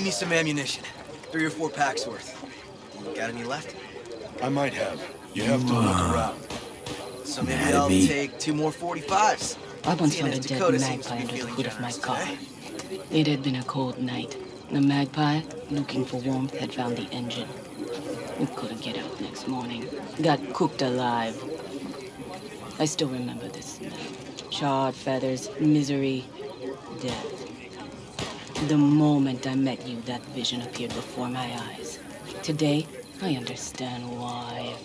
need me some ammunition. 3 or 4 packs worth. Got any left? I might have. You have to look around. So maybe I'll take 2 more 45s. I once found a dead magpie under the hood of my car. It had been a cold night. The magpie, looking for warmth, had found the engine. It couldn't get out next morning. Got cooked alive. I still remember the smell. Charred feathers, misery, death. The moment I met you, that vision appeared before my eyes. Today, I understand why.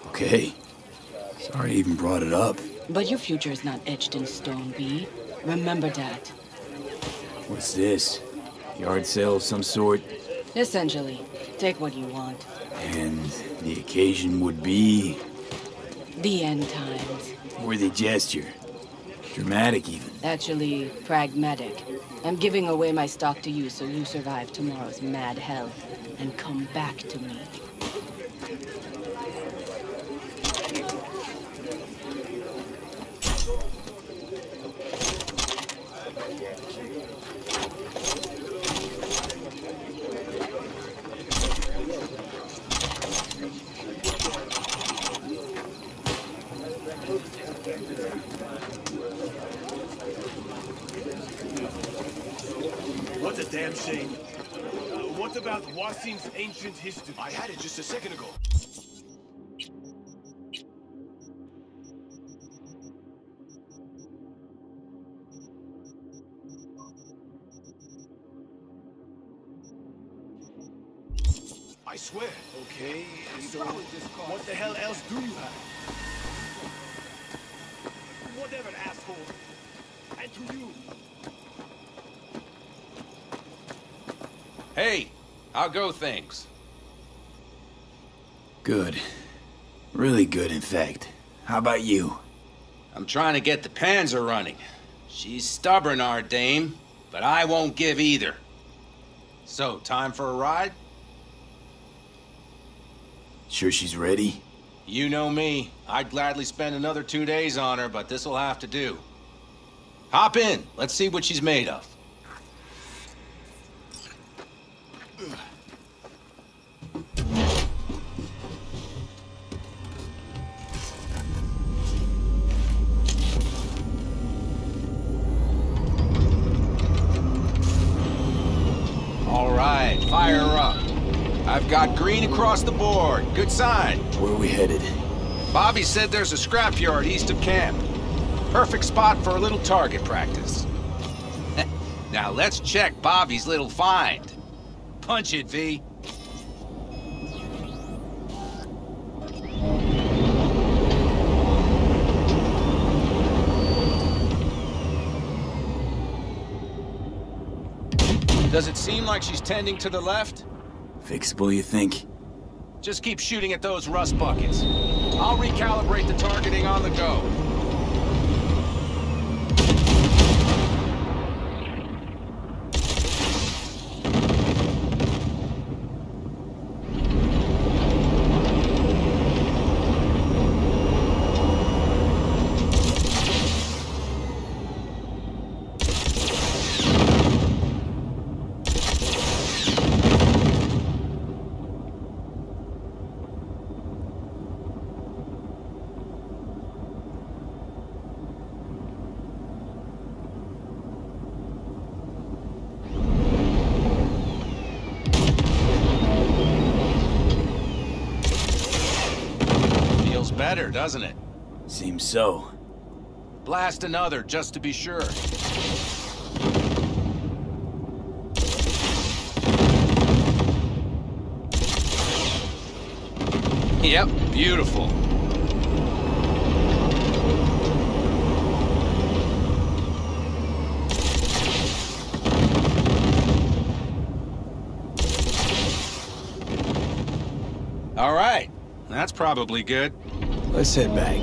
Okay. Sorry I even brought it up. But your future is not etched in stone, B. Remember that. What's this? Yard sale of some sort? Essentially, take what you want. And the occasion would be... The end times. Worthy gesture. Dramatic, even. Actually, pragmatic. I'm giving away my stock to you so you survive tomorrow's mad hell and come back to me. What a damn shame. What about Wasim's ancient history? I had it just a second ago. I swear. Okay, so what the hell else do you have? Whatever, asshole. And to you. Hey, how go things? Good. Really good, in fact. How about you? I'm trying to get the Panzer running. She's stubborn, our dame, but I won't give either. So, time for a ride? Sure she's ready? You know me. I'd gladly spend another 2 days on her, but this'll have to do. Hop in. Let's see what she's made of. All right, fire her up. I've got green across the board. Good sign. Where are we headed? Bobby said there's a scrapyard east of camp. Perfect spot for a little target practice. Now let's check Bobby's little find. Punch it, V. Does it seem like she's tending to the left? Fixable, you think? Just keep shooting at those rust buckets. I'll recalibrate the targeting on the go. Better, doesn't it? Seems so. Blast another, just to be sure. Yep, beautiful. All right, that's probably good. Let's head back.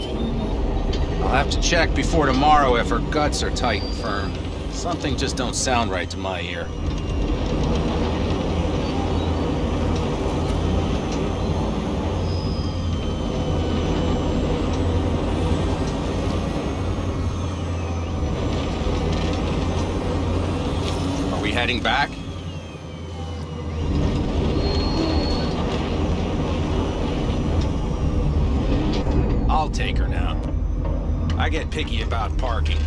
I'll have to check before tomorrow if her guts are tight and firm. Something just don't sound right to my ear. Are we heading back? I'll take her now. I get picky about parking.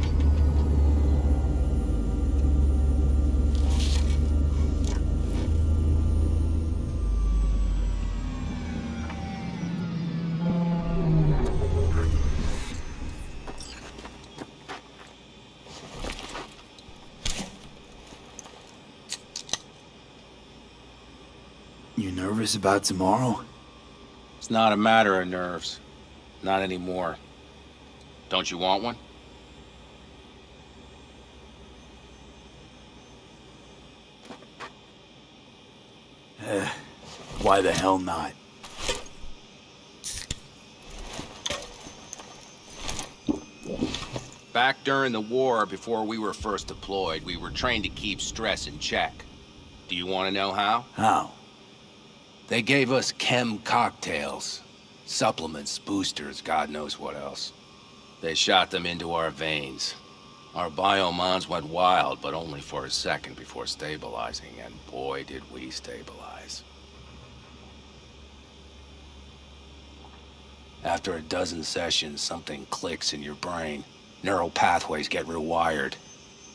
You nervous about tomorrow? It's not a matter of nerves. Not anymore. Don't you want one? Why the hell not? Back during the war, before we were first deployed, we were trained to keep stress in check. Do you want to know how? How? They gave us chem cocktails. Supplements, boosters, God knows what else. They shot them into our veins. Our biomons went wild, but only for a second before stabilizing, and boy did we stabilize. After a dozen sessions, something clicks in your brain. Neural pathways get rewired.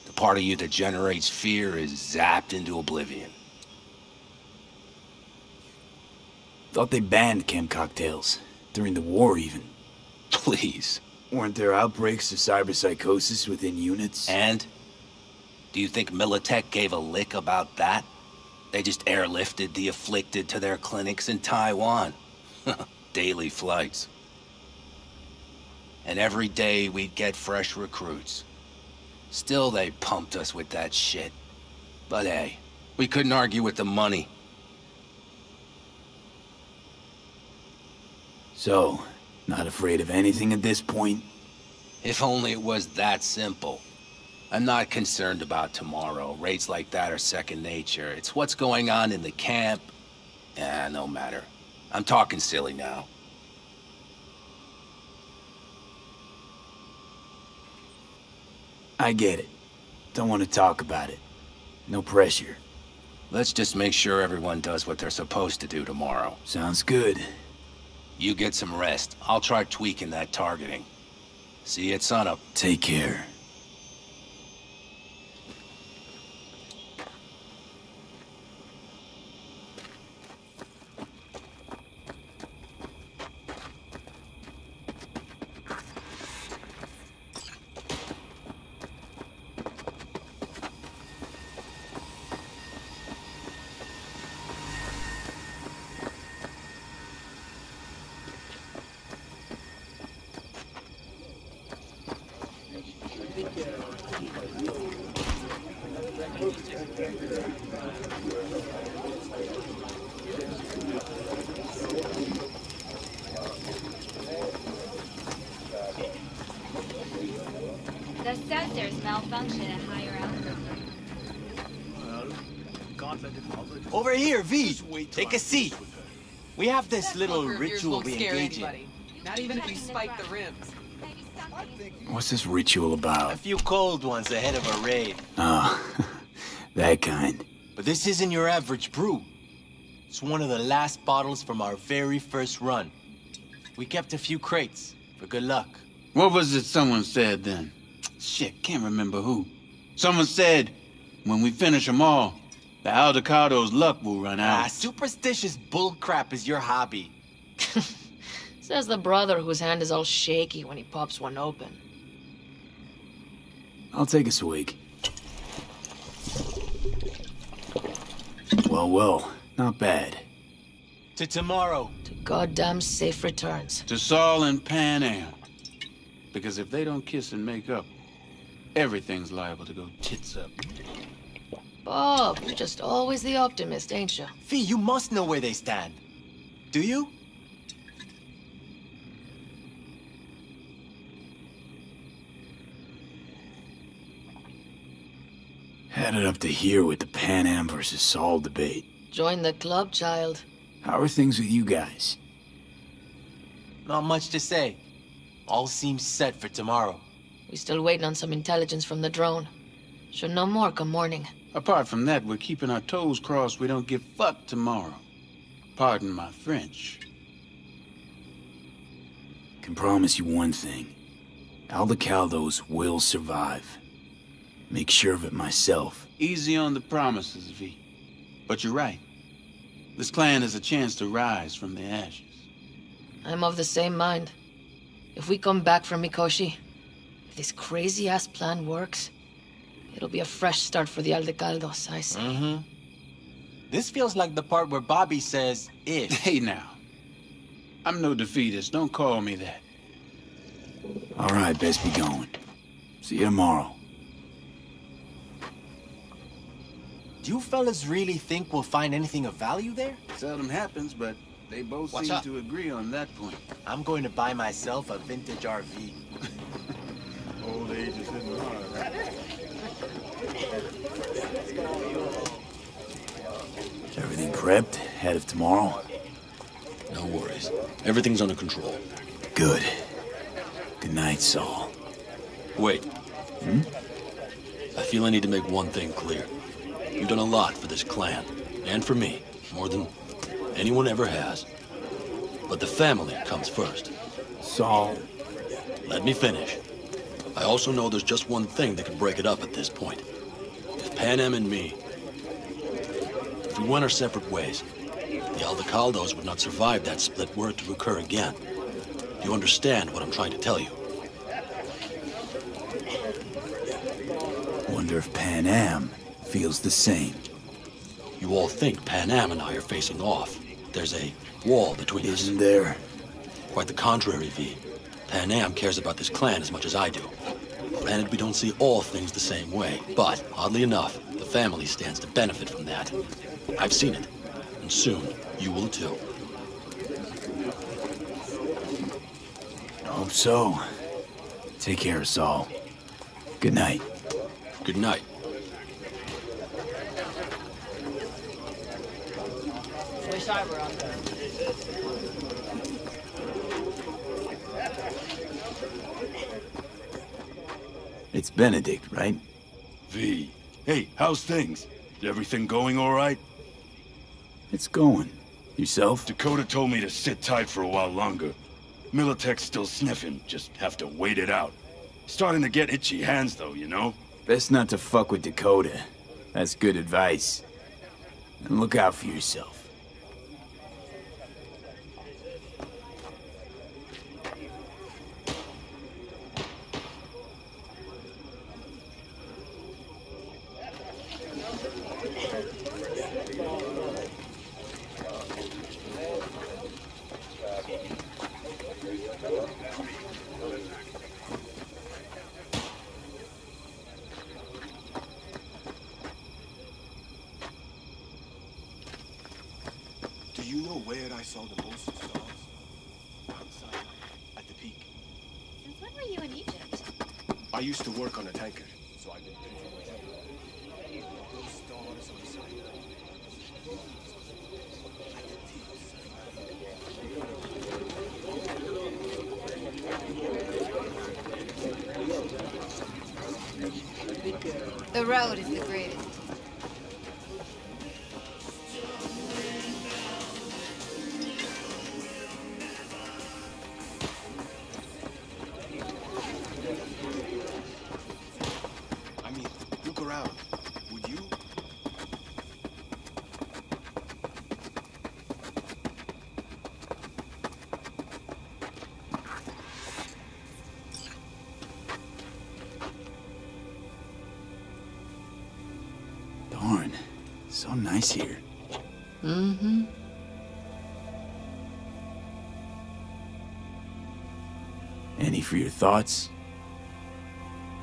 The part of you that generates fear is zapped into oblivion. Thought they banned chem cocktails. During the war, even. Please. Weren't there outbreaks of cyberpsychosis within units? And? Do you think Militech gave a lick about that? They just airlifted the afflicted to their clinics in Taiwan. Daily flights. And every day we'd get fresh recruits. Still they pumped us with that shit. But hey, we couldn't argue with the money. So, not afraid of anything at this point? If only it was that simple. I'm not concerned about tomorrow. Raids like that are second nature. It's what's going on in the camp. No matter. I'm talking silly now. I get it. Don't want to talk about it. No pressure. Let's just make sure everyone does what they're supposed to do tomorrow. Sounds good. You get some rest. I'll try tweaking that targeting. See you at sunup. Take care. The sensors malfunction at higher altitude. Over here, V. Take a seat. We have this little ritual we engage in. Not even if you spike the rims. What's this ritual about? A few cold ones ahead of a raid. Oh, that kind. But this isn't your average brew. It's one of the last bottles from our very first run. We kept a few crates, for good luck. What was it someone said then? Shit, can't remember who. Someone said, when we finish them all, the Aldecado's luck will run out. Superstitious bullcrap is your hobby. Says the brother whose hand is all shaky when he pops one open. I'll take a swig. Well, not bad. To tomorrow. To goddamn safe returns. To Saul and Pan Am. Because if they don't kiss and make up, everything's liable to go tits up. Bob, you're just always the optimist, ain't you? Fee, you must know where they stand. Do you? Headed up to here with the Pan Am versus Saul debate. Join the club, child. How are things with you guys? Not much to say. All seems set for tomorrow. We still waiting on some intelligence from the drone. Should know more come morning. Apart from that, we're keeping our toes crossed we don't get fucked tomorrow. Pardon my French. can promise you one thing. Aldecaldos will survive. Make sure of it myself. Easy on the promises, V. But you're right. This clan has a chance to rise from the ashes. I'm of the same mind. If we come back from Mikoshi, if this crazy-ass plan works, it'll be a fresh start for the Aldecaldos, I say. Mm-hmm. This feels like the part where Bobby says, if. Hey now. I'm no defeatist, don't call me that. All right, best be going. See you tomorrow. Do you fellas really think we'll find anything of value there? Seldom happens, but they both seem to agree on that point. I'm going to buy myself a vintage RV. Old age is in the heart. Is everything prepped ahead of tomorrow? No worries. Everything's under control. Good. Good night, Saul. Wait. I feel I need to make one thing clear. You've done a lot for this clan, and for me, more than anyone ever has. But the family comes first. Saul. Let me finish. I also know there's just one thing that could break it up at this point. If Pan Am and me, if we went our separate ways, the Aldecaldos would not survive that split were it to occur again. Do you understand what I'm trying to tell you? Wonder if Pan Am feels the same. You all think Pan Am and I are facing off. There's a wall between us. Isn't there? Quite the contrary, V. Pan Am cares about this clan as much as I do. Granted, we don't see all things the same way, but, oddly enough, the family stands to benefit from that. I've seen it, and soon you will too. Hope so. Take care, Saul. Good night. Good night. Wish I were on there. It's Benedict, right? V. Hey, how's things? Is everything going all right? It's going. Yourself? Dakota told me to sit tight for a while longer. Militech's still sniffing, just have to wait it out. Starting to get itchy hands though, you know? Best not to fuck with Dakota. That's good advice. And look out for yourself. Do you know where I saw the most stars? Outside, at the peak. Since when were you in Egypt? I used to work on a tanker, so I've been busy. Those stars on the side. The road is the greatest. I mean, look around. Would you? Darn. So nice here. Mm-hmm. Any for your thoughts?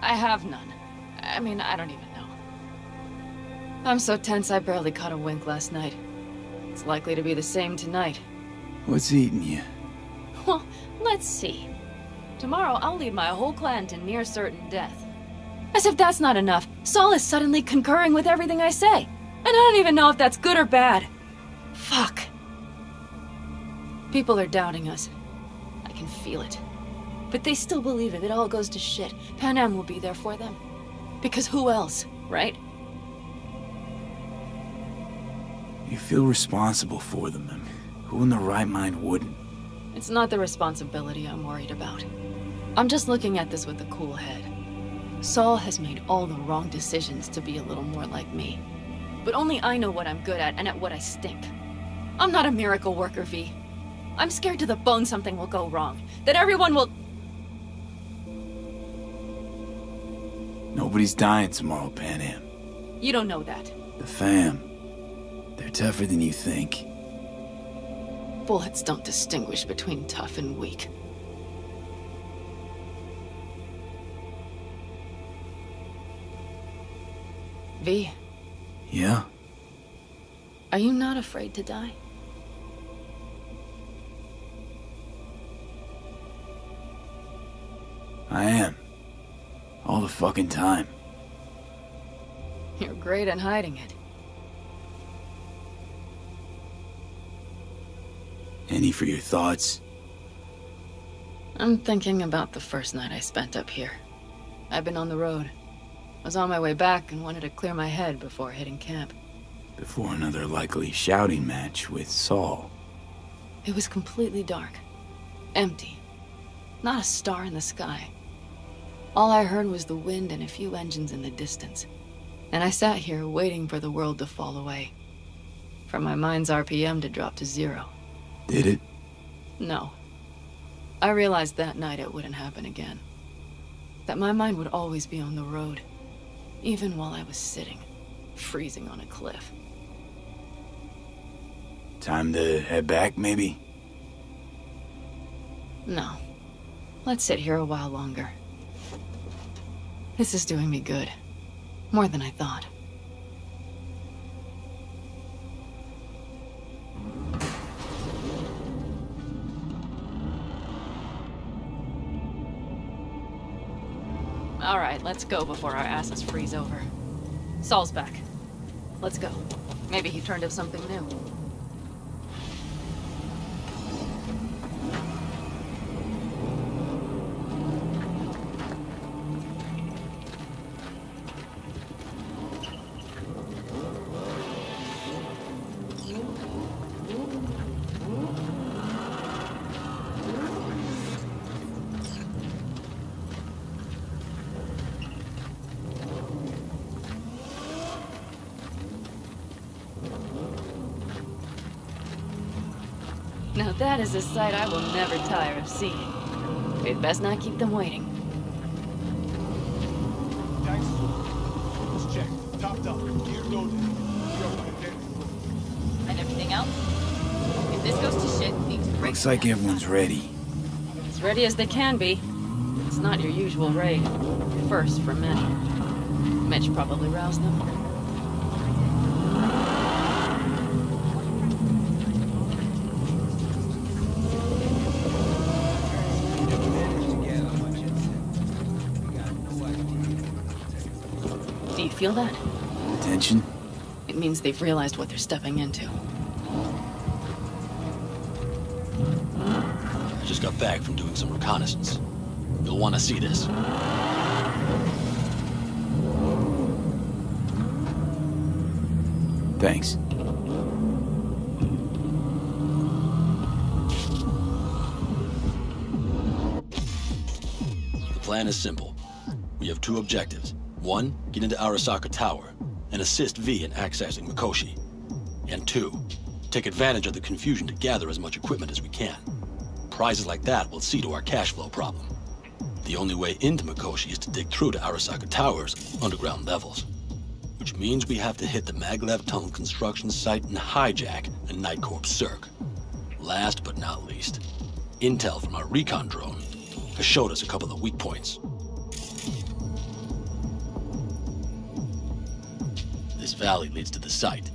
I have none. I mean, I don't even know. I'm so tense I barely caught a wink last night. It's likely to be the same tonight. What's eating you? Well, let's see. Tomorrow I'll lead my whole clan to near certain death. As if that's not enough, Saul is suddenly concurring with everything I say. And I don't even know if that's good or bad. Fuck. People are doubting us. I can feel it. But they still believe if it all goes to shit, Pan Am will be there for them. Because who else, right? You feel responsible for them, and who in their right mind wouldn't? It's not the responsibility I'm worried about. I'm just looking at this with a cool head. Saul has made all the wrong decisions to be a little more like me. But only I know what I'm good at and at what I stink. I'm not a miracle worker, V. I'm scared to the bone something will go wrong. That everyone will... Nobody's dying tomorrow, Pan Am. You don't know that. The fam. They're tougher than you think. Bullets don't distinguish between tough and weak. V. Yeah? Are you not afraid to die? I am. All the fucking time. You're great at hiding it. Any for your thoughts? I'm thinking about the first night I spent up here. I've been on the road. I was on my way back and wanted to clear my head before hitting camp. Before another likely shouting match with Saul. It was completely dark. Empty. Not a star in the sky. All I heard was the wind and a few engines in the distance. And I sat here waiting for the world to fall away. For my mind's RPM to drop to 0. Did it? No. I realized that night it wouldn't happen again. That my mind would always be on the road. Even while I was sitting, freezing on a cliff. Time to head back, maybe? No. Let's sit here a while longer. This is doing me good. More than I thought. All right, let's go before our asses freeze over. Saul's back. Let's go. Maybe he turned up something new. Now that is a sight I will never tire of seeing. We'd best not keep them waiting. Thanks. Let's check. Topped up. Gear loaded. And everything else? If this goes to shit, we need to break. Looks like everyone's ready. As ready as they can be. It's not your usual raid. First for many. Mitch probably roused them. Do you feel that? Tension? It means they've realized what they're stepping into. I just got back from doing some reconnaissance. You'll want to see this. Thanks. The plan is simple. We have two objectives. One, get into Arasaka Tower and assist V in accessing Mikoshi. And two, take advantage of the confusion to gather as much equipment as we can. Prizes like that will see to our cash flow problem. The only way into Mikoshi is to dig through to Arasaka Tower's underground levels. Which means we have to hit the Maglev Tunnel construction site and hijack a Night Corps Cirque. Last but not least, intel from our recon drone has showed us a couple of weak points. This valley leads to the site.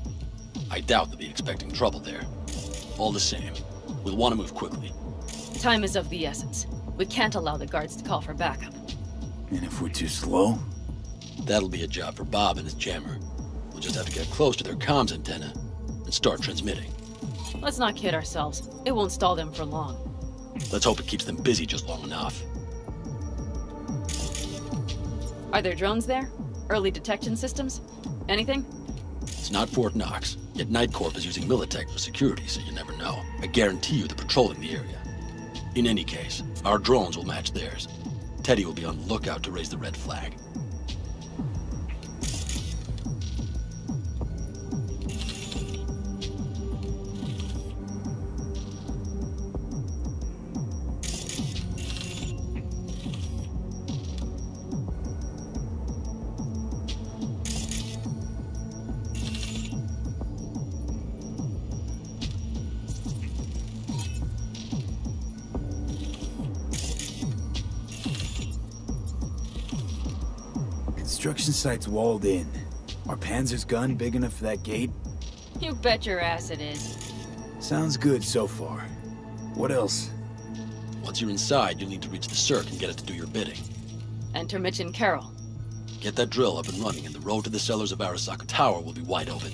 I doubt they'll be expecting trouble there. All the same, we'll want to move quickly. Time is of the essence. We can't allow the guards to call for backup. And if we're too slow? That'll be a job for Bob and his jammer. We'll just have to get close to their comms antenna and start transmitting. Let's not kid ourselves. It won't stall them for long. Let's hope it keeps them busy just long enough. Are there drones there? Early detection systems? Anything? It's not Fort Knox, yet Night Corp is using Militech for security, so you never know. I guarantee you they're patrolling the area. In any case, our drones will match theirs. Teddy will be on the lookout to raise the red flag. Construction site's walled in. Are Panzer's gun big enough for that gate? You bet your ass it is. Sounds good so far. What else? Once you're inside, you'll need to reach the circ and get it to do your bidding. Enter Mitch and Carol. Get that drill up and running, and the road to the cellars of Arasaka Tower will be wide open.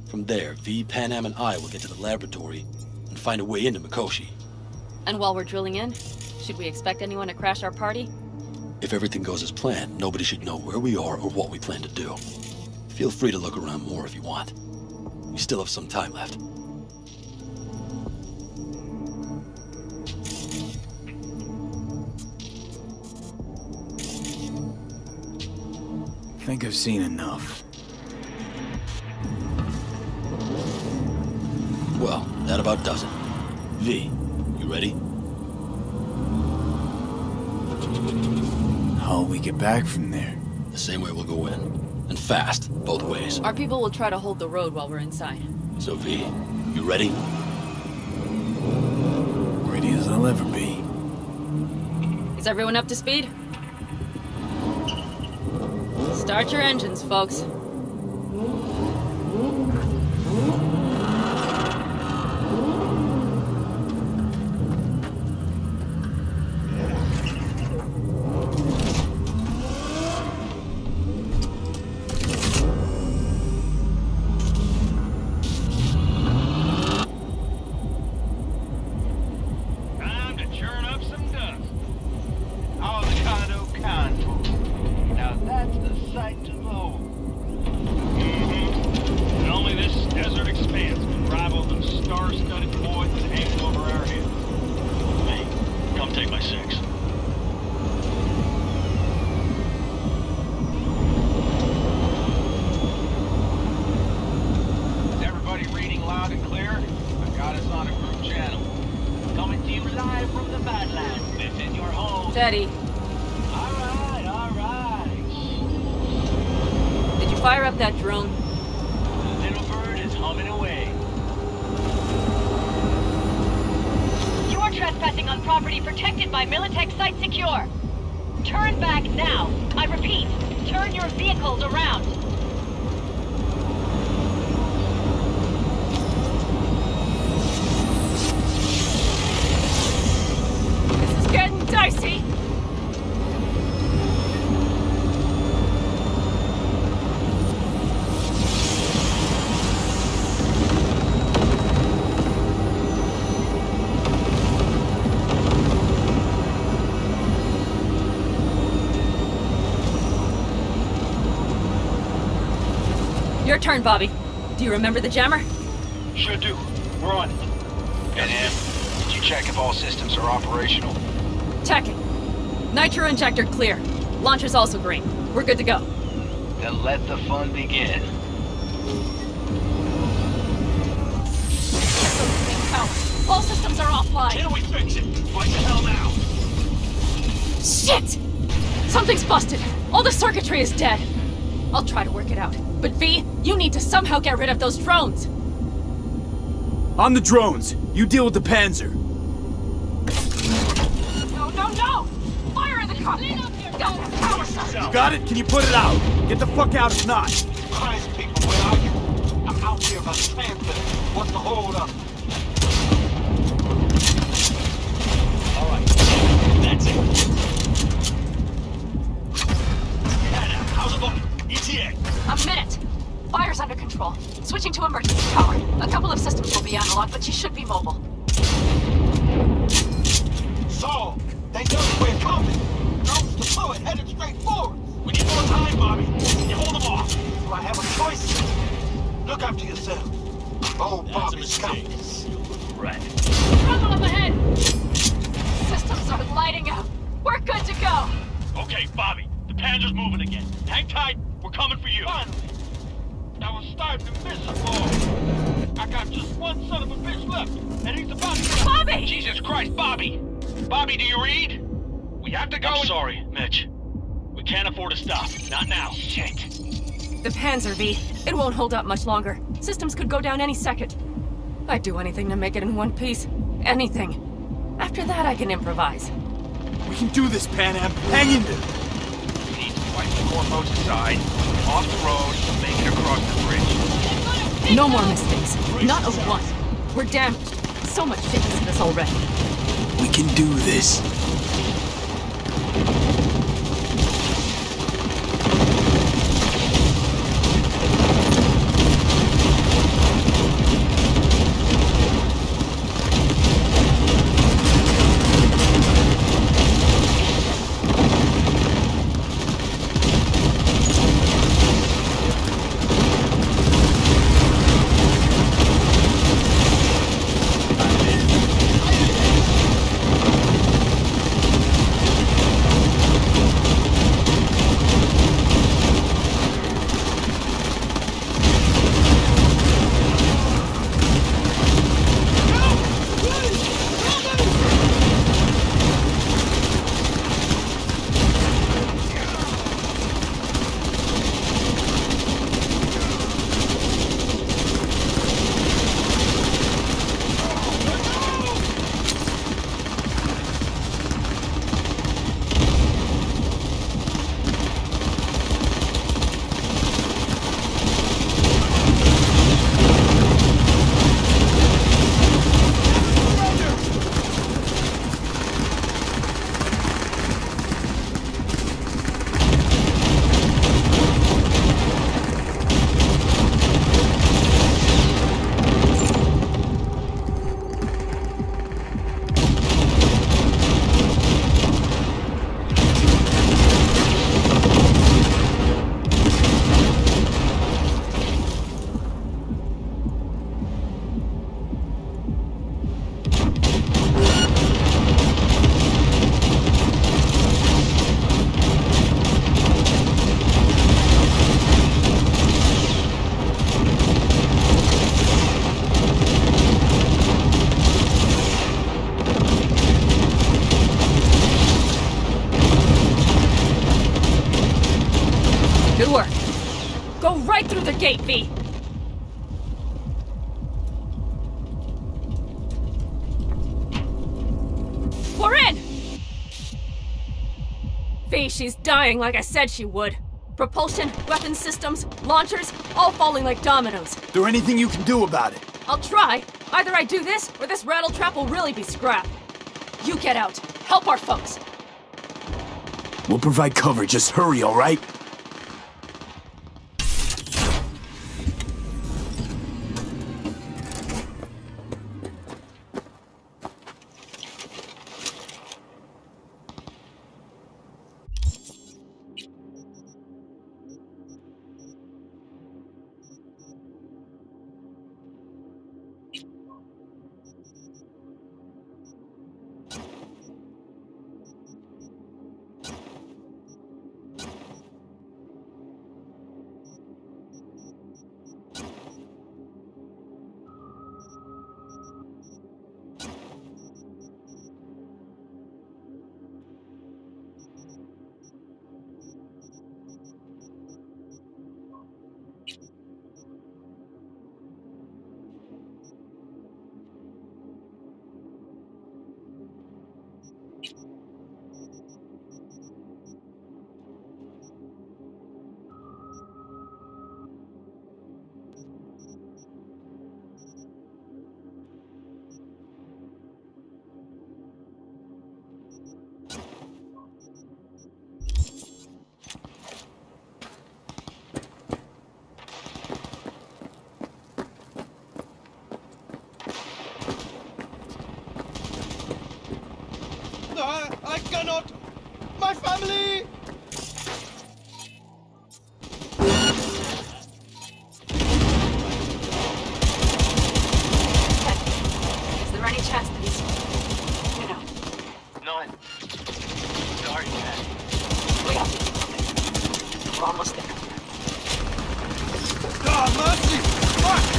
From there, V, Panam, and I will get to the laboratory and find a way into Mikoshi. And while we're drilling in, should we expect anyone to crash our party? If everything goes as planned, nobody should know where we are or what we plan to do. Feel free to look around more if you want. We still have some time left. I think I've seen enough. Well, that about does it. V, you ready? How'll we get back from there? The same way we'll go in. And fast, both ways. Our people will try to hold the road while we're inside. So V, you ready? Ready as I'll ever be. Is everyone up to speed? Start your engines, folks. Teddy. Alright. Did you fire up that drone? The little bird is humming away. You are trespassing on property protected by Militech Site Secure. Turn back now. I repeat, turn your vehicles around. This is getting dicey. Your turn, Bobby. Do you remember the jammer? Sure do. We're on it. NM, did you check if all systems are operational? Checking. Nitro injector clear. Launcher's also green. We're good to go. Then let the fun begin. All systems are offline. Can we fix it? Right the hell now? Shit! Something's busted. All the circuitry is dead. I'll try to work it out. But V, you need to somehow get rid of those drones. On the drones. You deal with the Panzer. No! Fire in the cockpit! You got it? Can you put it out? Get the fuck out if not. Christ, people, where are you? I'm out here by the Panther. What's the hold up? Alright, that's it. How's it looking? ETA. A minute. Fire's under control. Switching to emergency power. A couple of systems will be analog, but she should be mobile. So, they know we're coming. Drones deployed, headed straight forward. We need more time, Bobby. You hold them off. Do I have a choice? Look after yourself. Oh, Bobby's got this. Right. Trouble up ahead. Panzer's moving again. Hang tight. We're coming for you. Finally. I was starting to miss a boy. I got just one son of a bitch left, and he's about to get... Bobby! Jesus Christ, Bobby! Bobby, do you read? We have to go... I'm sorry, Mitch. We can't afford to stop. Not now. Shit. The Panzer, V. It won't hold up much longer. Systems could go down any second. I'd do anything to make it in one piece. Anything. After that, I can improvise. We can do this, Pan Am. Hang in there. We need to wipe the corpos aside, off the road, and make it across the bridge. No more mistakes. Not a one. We're damaged. So much shit has hit us already. We can do this. Gate, V. We're in! V, she's dying like I said she would. Propulsion, weapon systems, launchers, all falling like dominoes. Is there anything you can do about it? I'll try. Either I do this, or this rattletrap will really be scrap. You get out. Help our folks. We'll provide cover. Just hurry, all right? I cannot! My family! Is there any chance that he's... you know? None. Sorry, man. We got to do something. We're almost there. Oh, mercy! Fuck!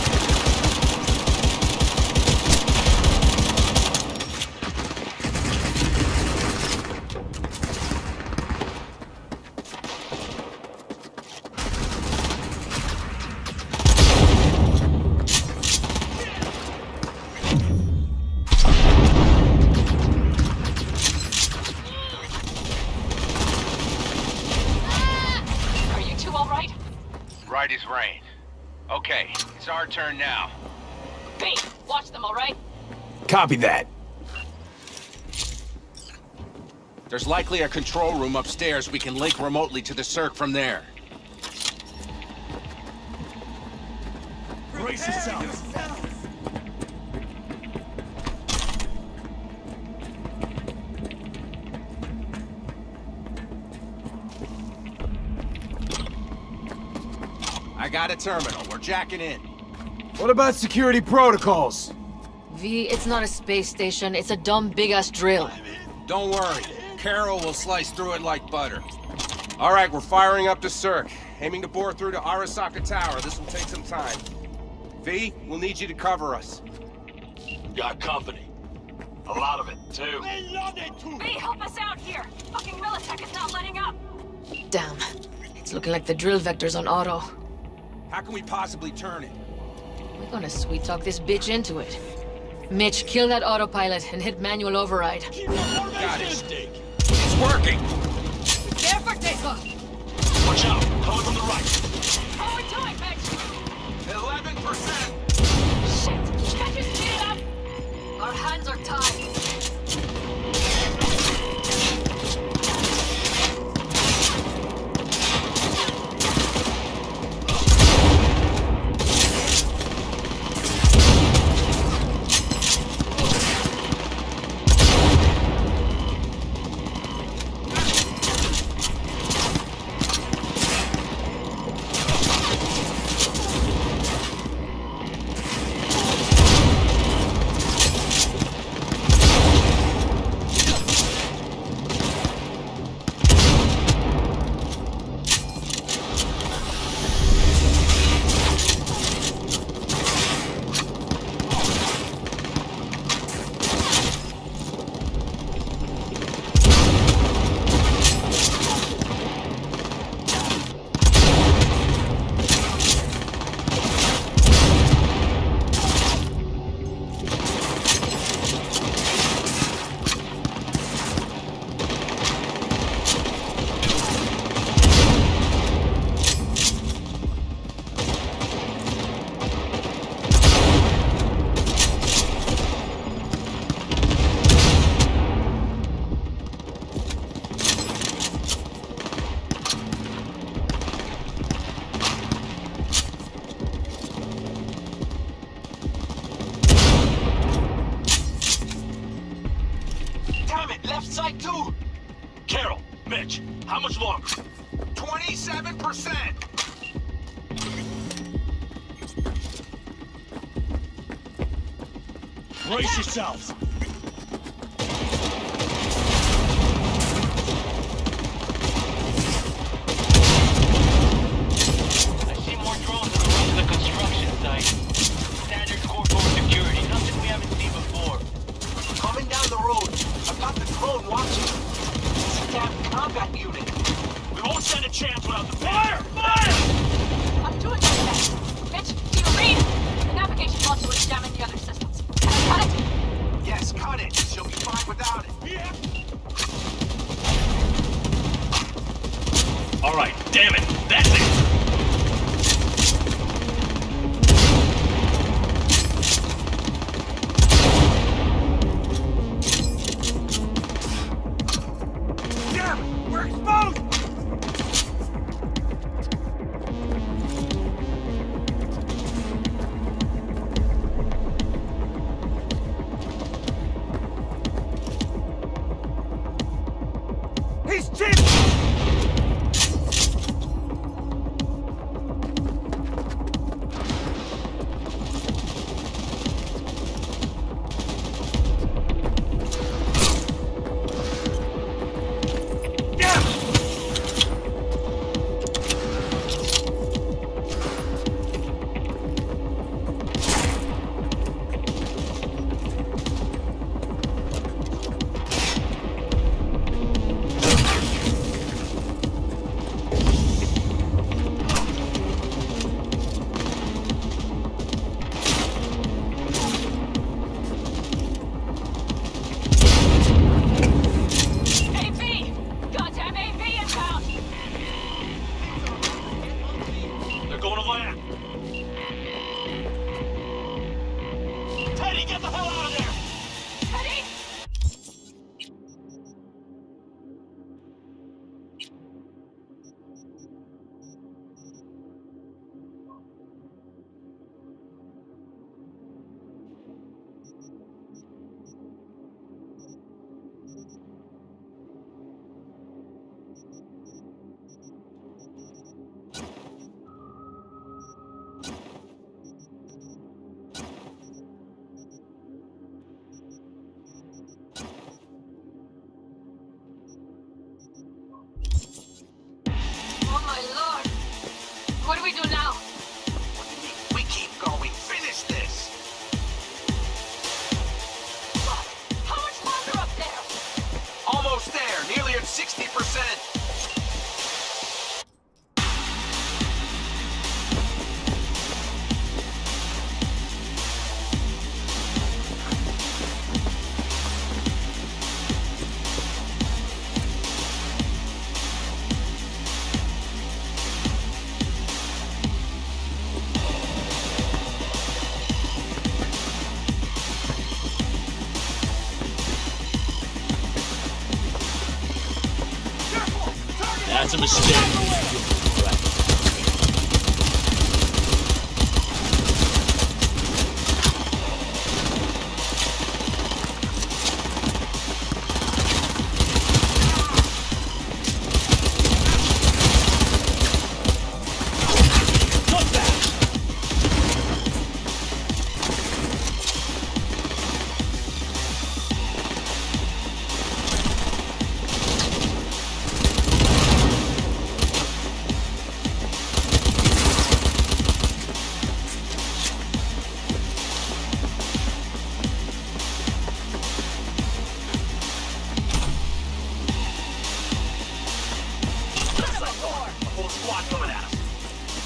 Right as rain. Okay, it's our turn now. Hey, watch them, all right? Copy that. There's likely a control room upstairs. We can link remotely to the circ from there. Brace yourself! I got a terminal. We're jacking in. What about security protocols? V, it's not a space station. It's a dumb big-ass drill. Don't worry. Carol will slice through it like butter. All right, we're firing up the circ. Aiming to bore through to Arasaka Tower. This will take some time. V, we'll need you to cover us. Got company. A lot of it, too. V, help us out here! Fucking Militech is not letting up! Damn. It's looking like the drill vector's on auto. How can we possibly turn it? We're gonna sweet-talk this bitch into it. Mitch, kill that autopilot and hit manual override. Got it. It's working! Care for takeoff! Watch out! Coming from the right! How are we doing, Mitch? 11%! Shit! Can't you speed it up? Our hands are tied. side too! Carol, Mitch, how much longer? 27%! Brace yourselves! I see more drones on the construction site. Standard corridor security, nothing we haven't seen before. Coming down the road. I've got the drone watching. It's a damn combat unit. We won't stand a chance without the Fire! Fire! I'm doing my best. Mitch, do you read? The navigation module is jamming the other systems. Can I cut it? Yes, cut it. She'll be fine without it. Yeah. All right, damn it, that's it! Damn it! We're exposed! He's chipped! do we do now? We keep going. Finish this! Fuck! How much longer up there? Almost there. Nearly at 60%. That's a mistake.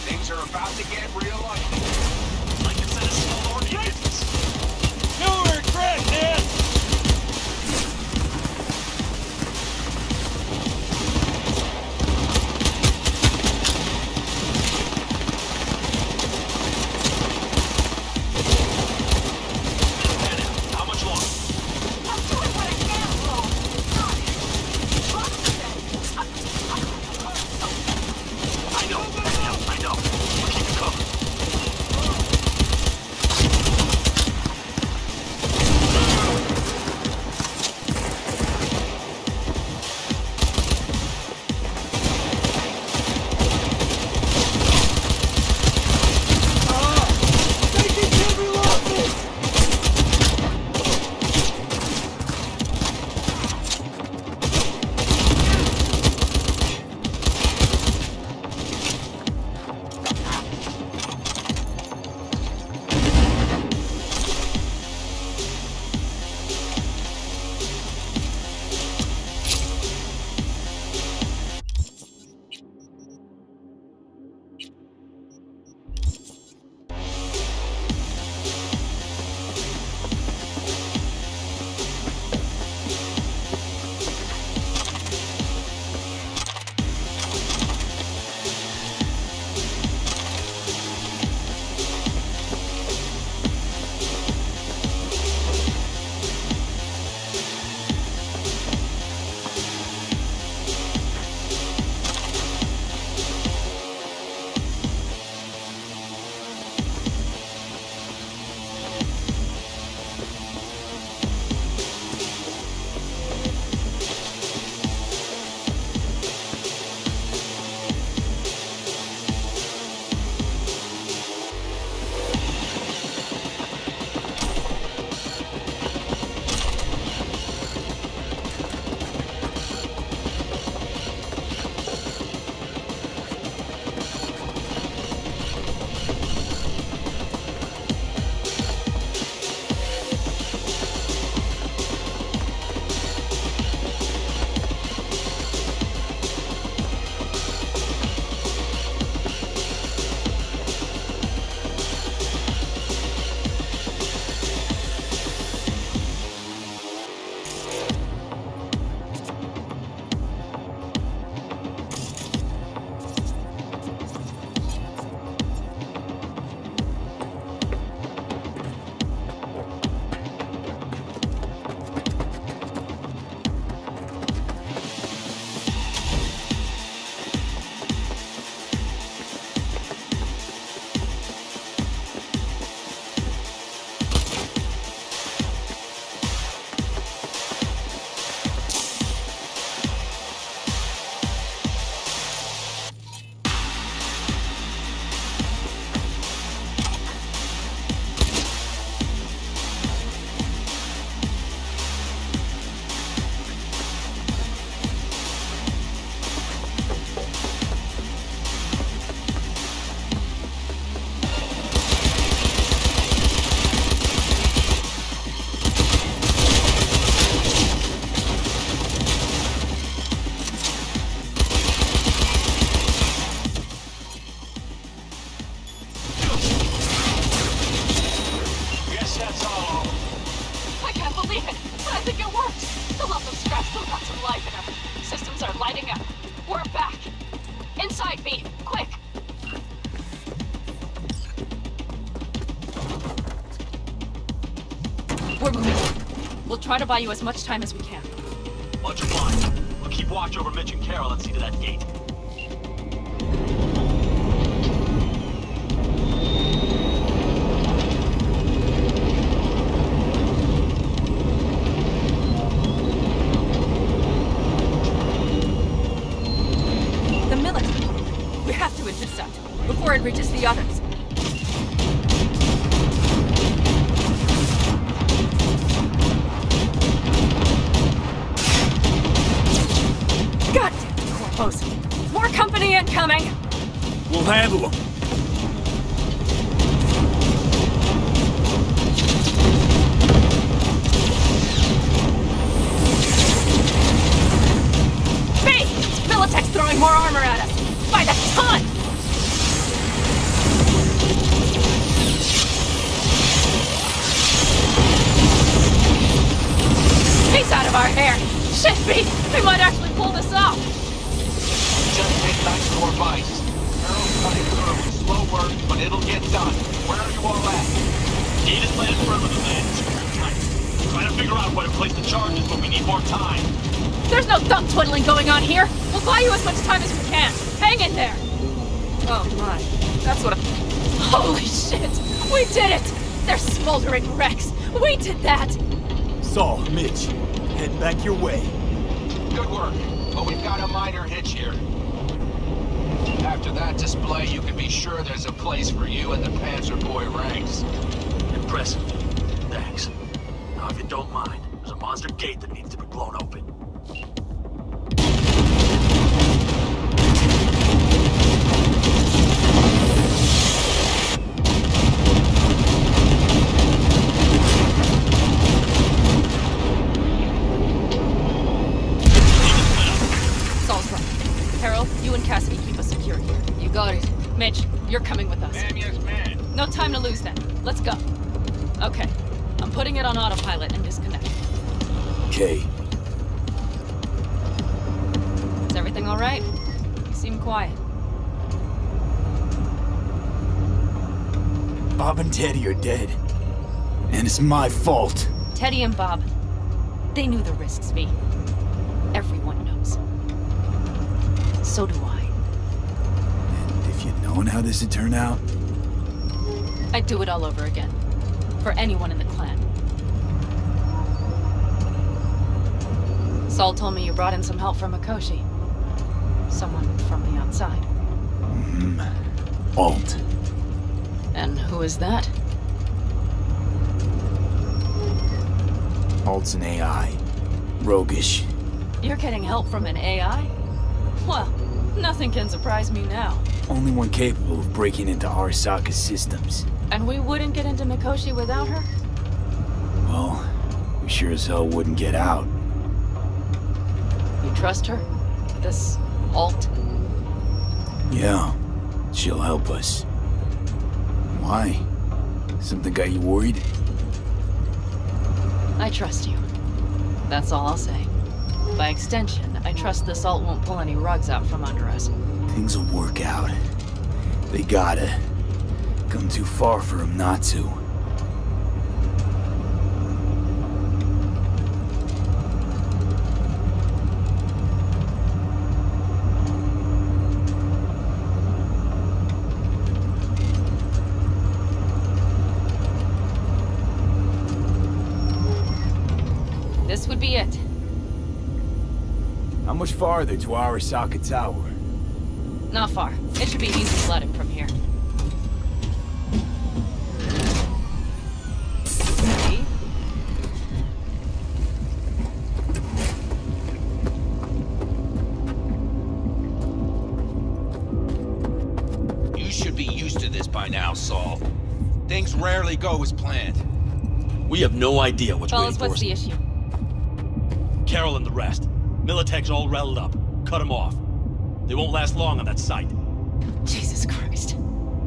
Things are about to get real ugly. Like it's at a small army business. No regret, man! How much longer? I'm doing what I can, bro. I know. We'll keep it covered. lighting up. We're back. Inside, B. Quick. We're moving. We'll try to buy you as much time as we can. Much obliged. We'll keep watch over Mitch and Carol and see to that gate. The military. We have to intercept before it reaches the others. More company incoming! We'll handle them. B! Militech's throwing more armor at us! By the ton! He's out of our hair! Shit, B! We might actually pull this off! Just take nice core bites. Carol's cutting through. Slow work, but it'll get done. Where are you all at? Gate is landed further than that. Trying to figure out where to place the charges, but we need more time. There's no thumb twiddling going on here. We'll buy you as much time as we can. Hang in there. Oh my, that's what Holy shit! We did it! They're smoldering wrecks. We did that! Saul, Mitch, head back your way. Good work, but we've got a minor hitch here. After that display, you can be sure there's a place for you in the Panzer Boy ranks. Impressive. Thanks. Now, if you don't mind, there's a monster gate that needs to be blown open. Saul's right. Harold, you and Cassidy keep us secure here. You got it. Mitch, you're coming with us. Ma'am, yes, ma'am. No time to lose then. Let's go. Okay. I'm putting it on autopilot and disconnect. Okay. Is everything all right? You seem quiet. Bob and Teddy are dead. And it's my fault. Teddy and Bob, they knew the risks, V. Everyone knows. So do I. And if you'd known how this would turn out? I'd do it all over again. For anyone in the clan. Saul told me you brought in some help from Mikoshi. Someone from the outside. Alt. And who is that? Alt's an AI. Roguish. You're getting help from an AI? Well, nothing can surprise me now. Only one capable of breaking into Arasaka's systems. And we wouldn't get into Mikoshi without her? Well, we sure as hell wouldn't get out. You trust her? This Alt? Yeah, she'll help us. Why? Something got you worried? I trust you. That's all I'll say. By extension, I trust this Alt won't pull any rugs out from under us. Things will work out. They gotta. Come too far for him not to. This would be it. How much farther to Arasaka Tower? Not far. It should be easy sledding from here. See? You should be used to this by now, Saul. Things rarely go as planned. We have no idea what's waiting Fellas, for us. what's the issue? Carol and the rest. Militech's all riled up. Cut them off. They won't last long on that site. Jesus Christ.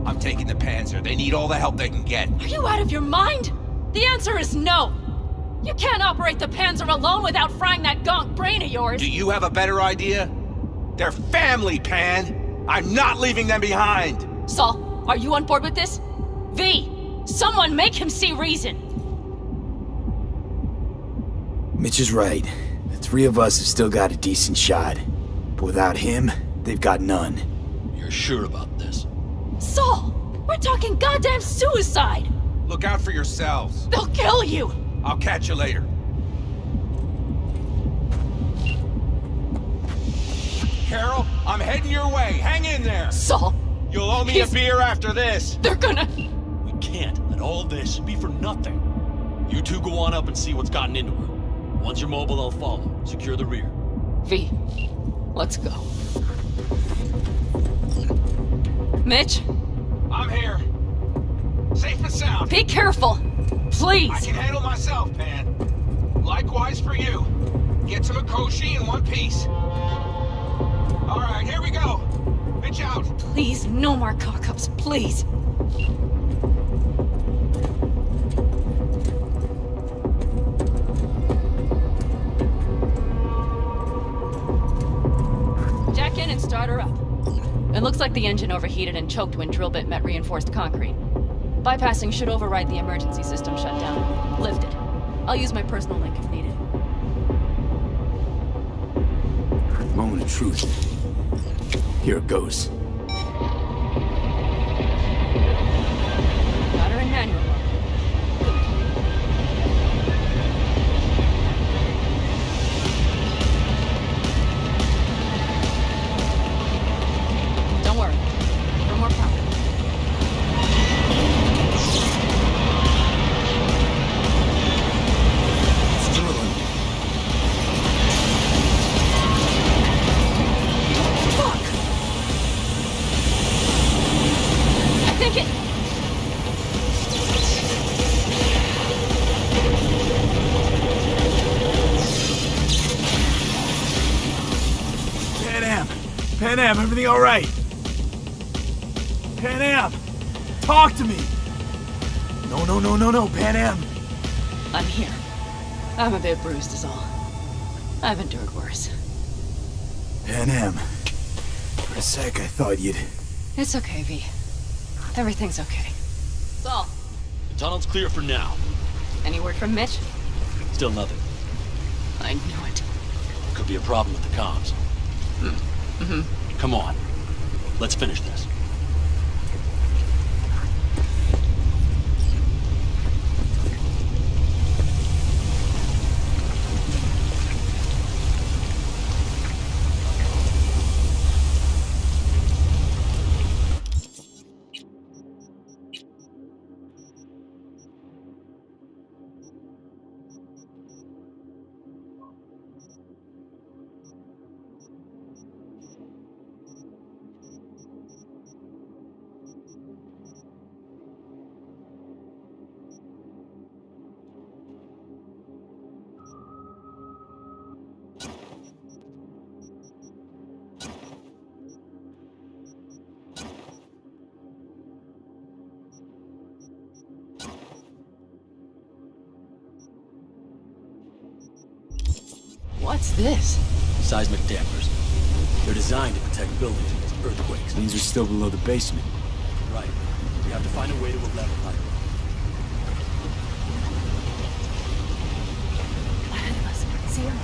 I'm taking the Panzer. They need all the help they can get. Are you out of your mind? The answer is no. You can't operate the Panzer alone without frying that gonk brain of yours. Do you have a better idea? They're family, Pan! I'm not leaving them behind! Saul, are you on board with this? V, someone make him see reason! Mitch is right. The three of us have still got a decent shot. But without him, they've got none. You're sure about this? Saul, we're talking goddamn suicide! Look out for yourselves. They'll kill you! I'll catch you later. Carol, I'm heading your way. Hang in there. Saul! You'll owe me a beer after this. They're gonna... We can't let all this be for nothing. You two go on up and see what's gotten into her. Once you're mobile, I'll follow. Secure the rear. V, let's go. Mitch? I'm here. Safe and sound. Be careful! Please! I can handle myself, Pan. Likewise for you. Get to Mikoshi in one piece. Alright, here we go. Mitch out. Please, no more cock-ups, please. Jack in and start her up. It looks like the engine overheated and choked when drill bit met reinforced concrete. Bypassing should override the emergency system shutdown. Lift it. I'll use my personal link if needed. Moment of truth. Here it goes. Got her in manual. Don't worry. For more power. Pan Am, everything all right? Pan Am, talk to me. No, Pan Am. I'm here. I'm a bit bruised is all. I've endured worse. Pan Am, for a sec I thought you'd... It's okay, V. Everything's okay. Saul. The tunnel's clear for now. Any word from Mitch? Still nothing. I knew it. Could be a problem with the comms. Come on. Let's finish this. What's this? Seismic dampers. They're designed to protect buildings against earthquakes. These are still below the basement. Right. We have to find a way to a level higher. Ahead of us. See him?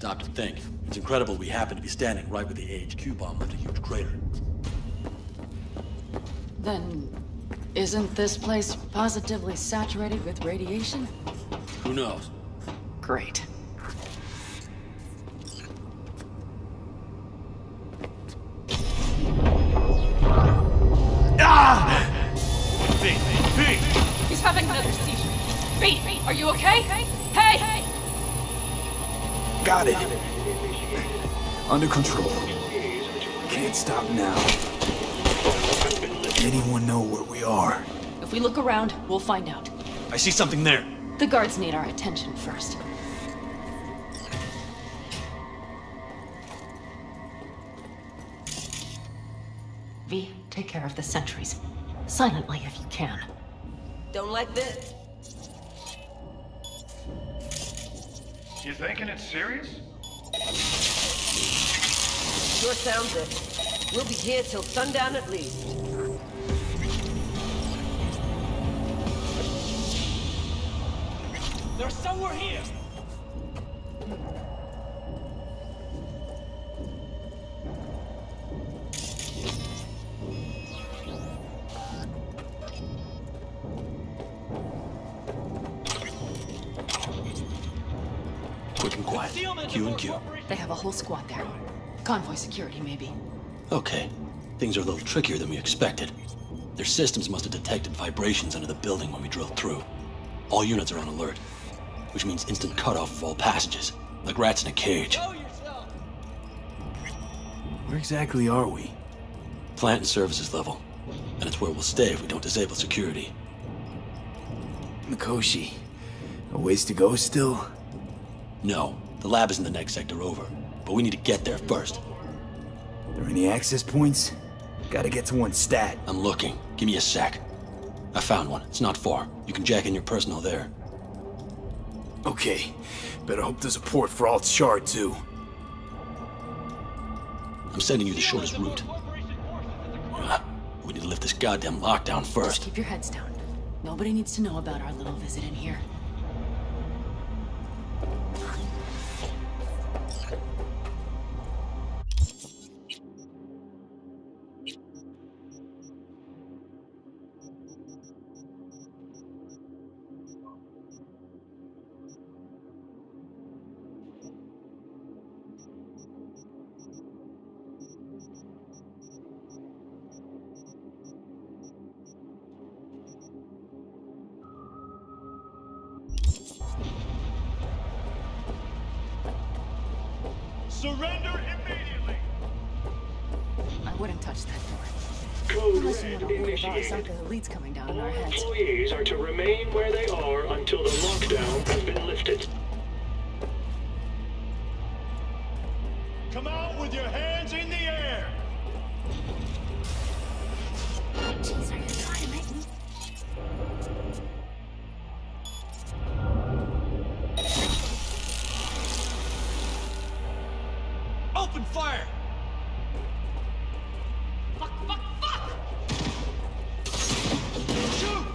stop to think. It's incredible we happen to be standing right where the AHQ bomb left a huge crater. Then, isn't this place positively saturated with radiation? Who knows? Great. He's having another seizure. V, are you okay? Hey! Got it. Under control. Can't stop now. Anyone know where we are? If we look around, we'll find out. I see something there. The guards need our attention first. V, take care of the sentries. Silently if you can. Don't like this. You thinking it's serious? Sure sounds it. We'll be here till sundown at least. They're somewhere here! Quick and quiet. Q and Q. They have a whole squad there. Convoy security, maybe. Okay. Things are a little trickier than we expected. Their systems must have detected vibrations under the building when we drilled through. All units are on alert, which means instant cutoff of all passages, like rats in a cage. Where exactly are we? Plant and services level. And it's where we'll stay if we don't disable security. Mikoshi. A ways to go still? No. The lab is in the next sector over. But we need to get there first. Are there any access points? Gotta get to one stat. I'm looking. Give me a sec. I found one. It's not far. You can jack in your personal there. Okay. Better hope there's a port for alt shard too. I'm sending you the shortest route. We need to lift this goddamn lockdown first. Just keep your heads down. Nobody needs to know about our little visit in here. Surrender immediately! I wouldn't touch that door. Unless you want to worry about something elite's coming down on our heads. Employees are to remain where they are until the lockdown has been lifted. Come out with your hands in the air! Jeez, are you trying to make me? Open fire! Fuck! Shoot!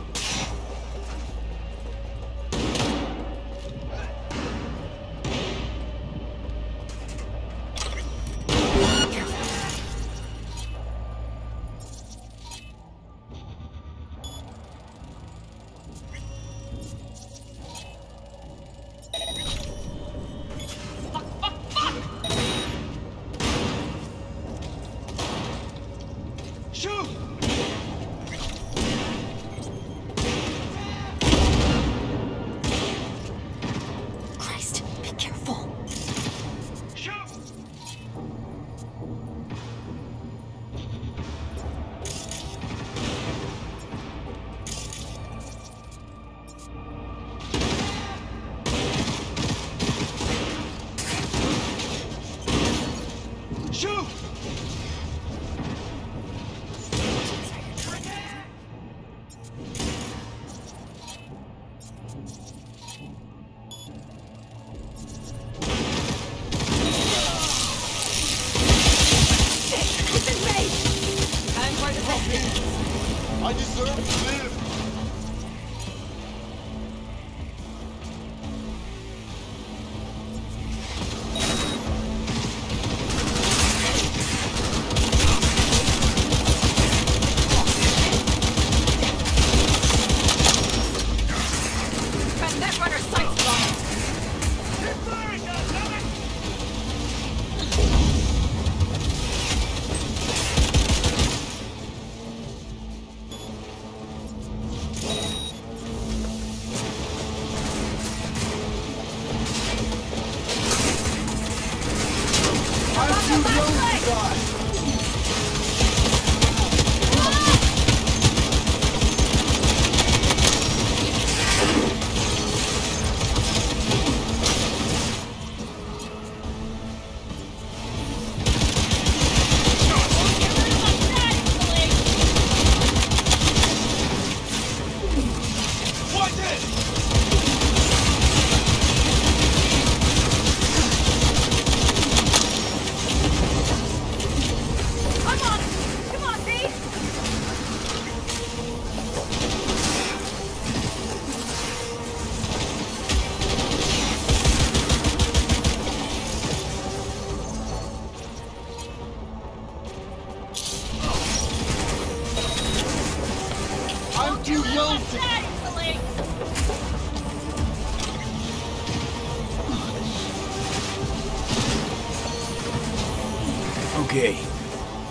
Okay,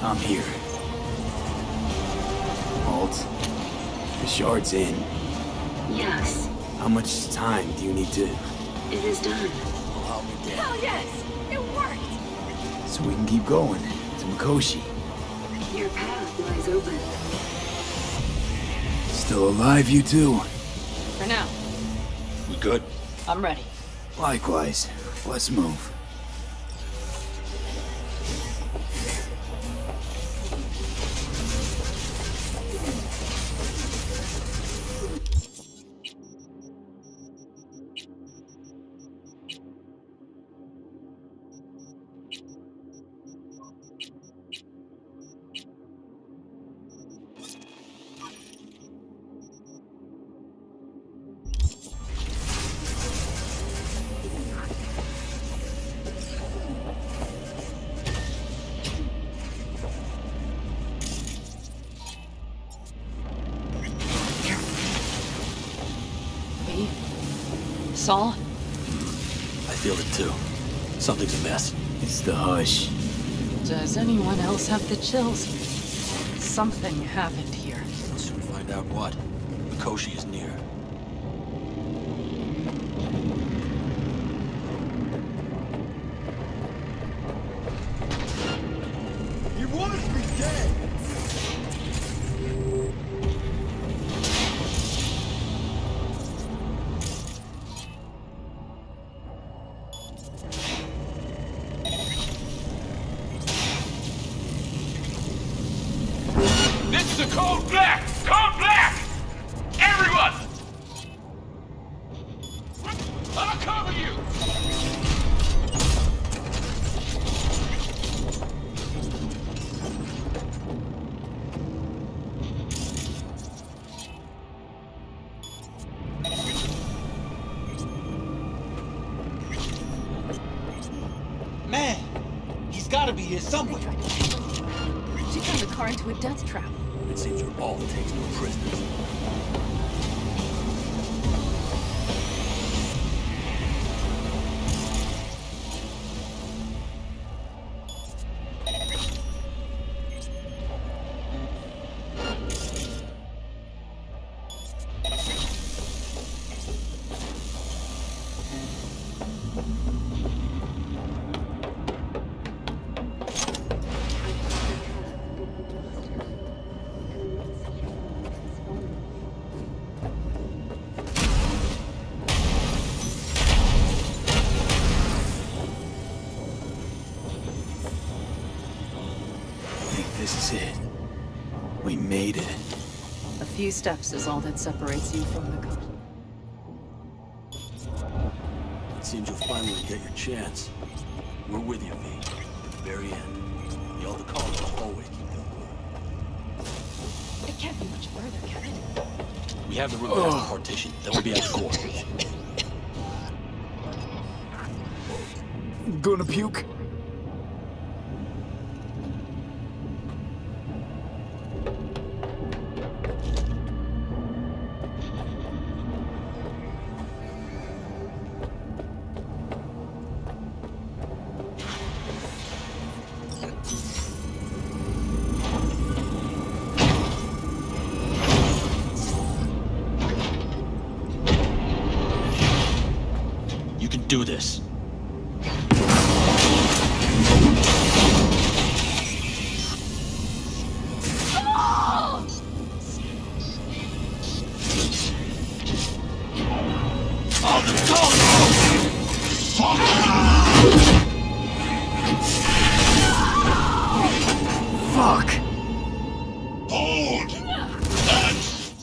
I'm here. Alt, the shard's in. Yes, How much time do you need to... it is done. Hell yes! It worked! So we can keep going to Mikoshi. Your path lies open. Still alive, you two? For now. We good? I'm ready. Likewise. Let's move. Saul? I feel it too. Something's amiss. It's the hush. Does anyone else have the chills? Something happened here. We'll soon find out what. Mikoshi is near. He wants me dead! This is a code black! Code black! Everyone! I'll cover you! Man, he's gotta be here somewhere. She turned the car into a death trap. It seems your alt takes no prisoners. This is it. We made it. A few steps is all that separates you from the ghost. It seems you'll finally get your chance. We're with you, V. At the very end. The Alta Call will always keep them good. It can't be much further, can it? We have the room past the partition. Then we'll be at the core. Gonna puke? You can do this. Fuck! Hold! That's...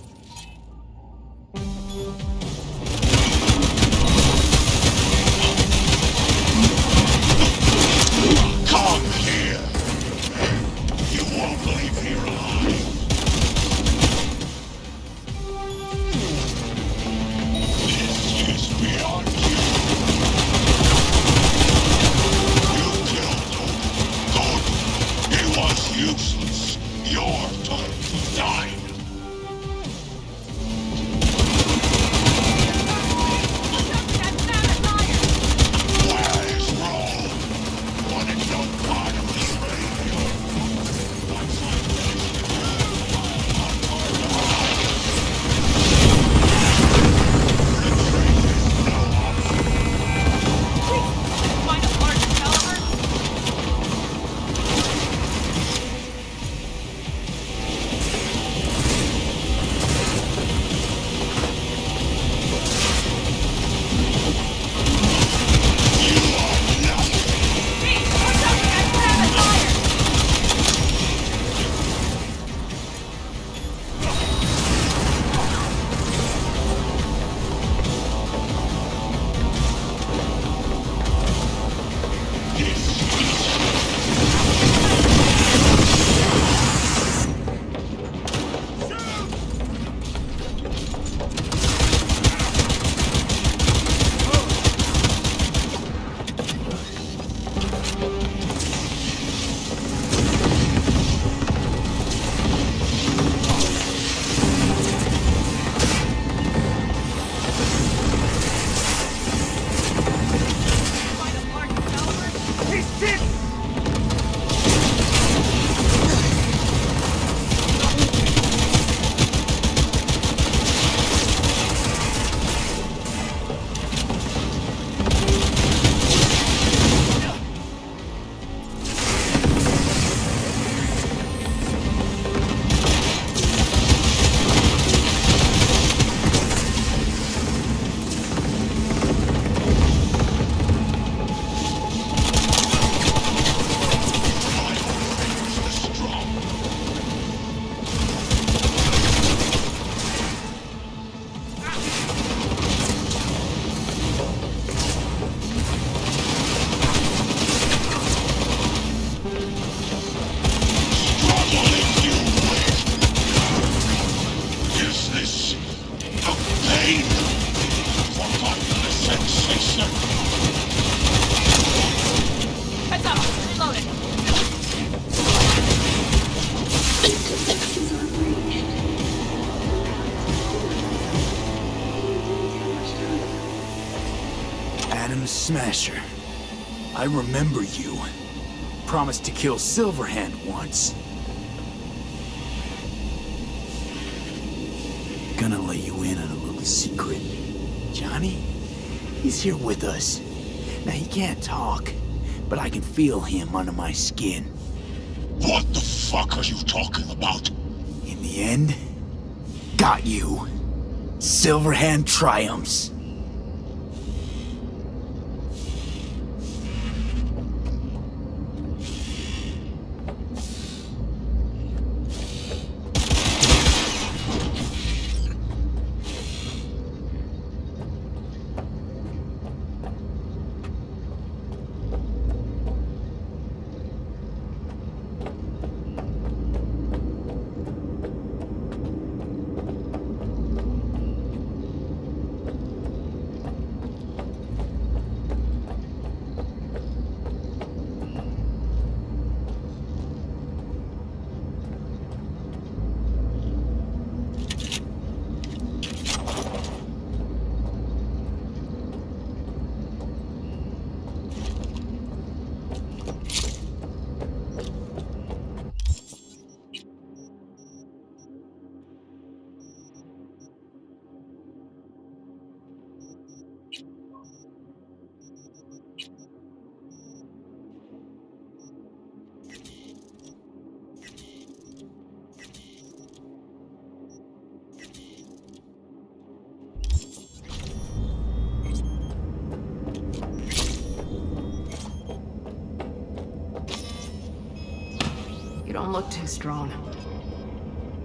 sensation. Heads up, reloading. Adam Smasher. I remember you. Promised to kill Silverhand once. Gonna let you in on a little secret. Johnny? He's here with us. Now, he can't talk, but I can feel him under my skin. What the fuck are you talking about? In the end, got you. Silverhand triumphs. You don't look too strong.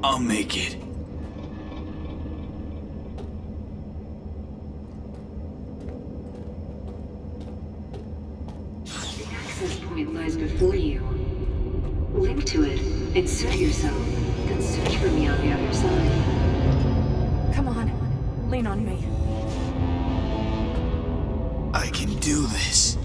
I'll make it. The access point lies before you. Link to it, insert yourself, then search for me on the other side. Come on, lean on me. I can do this.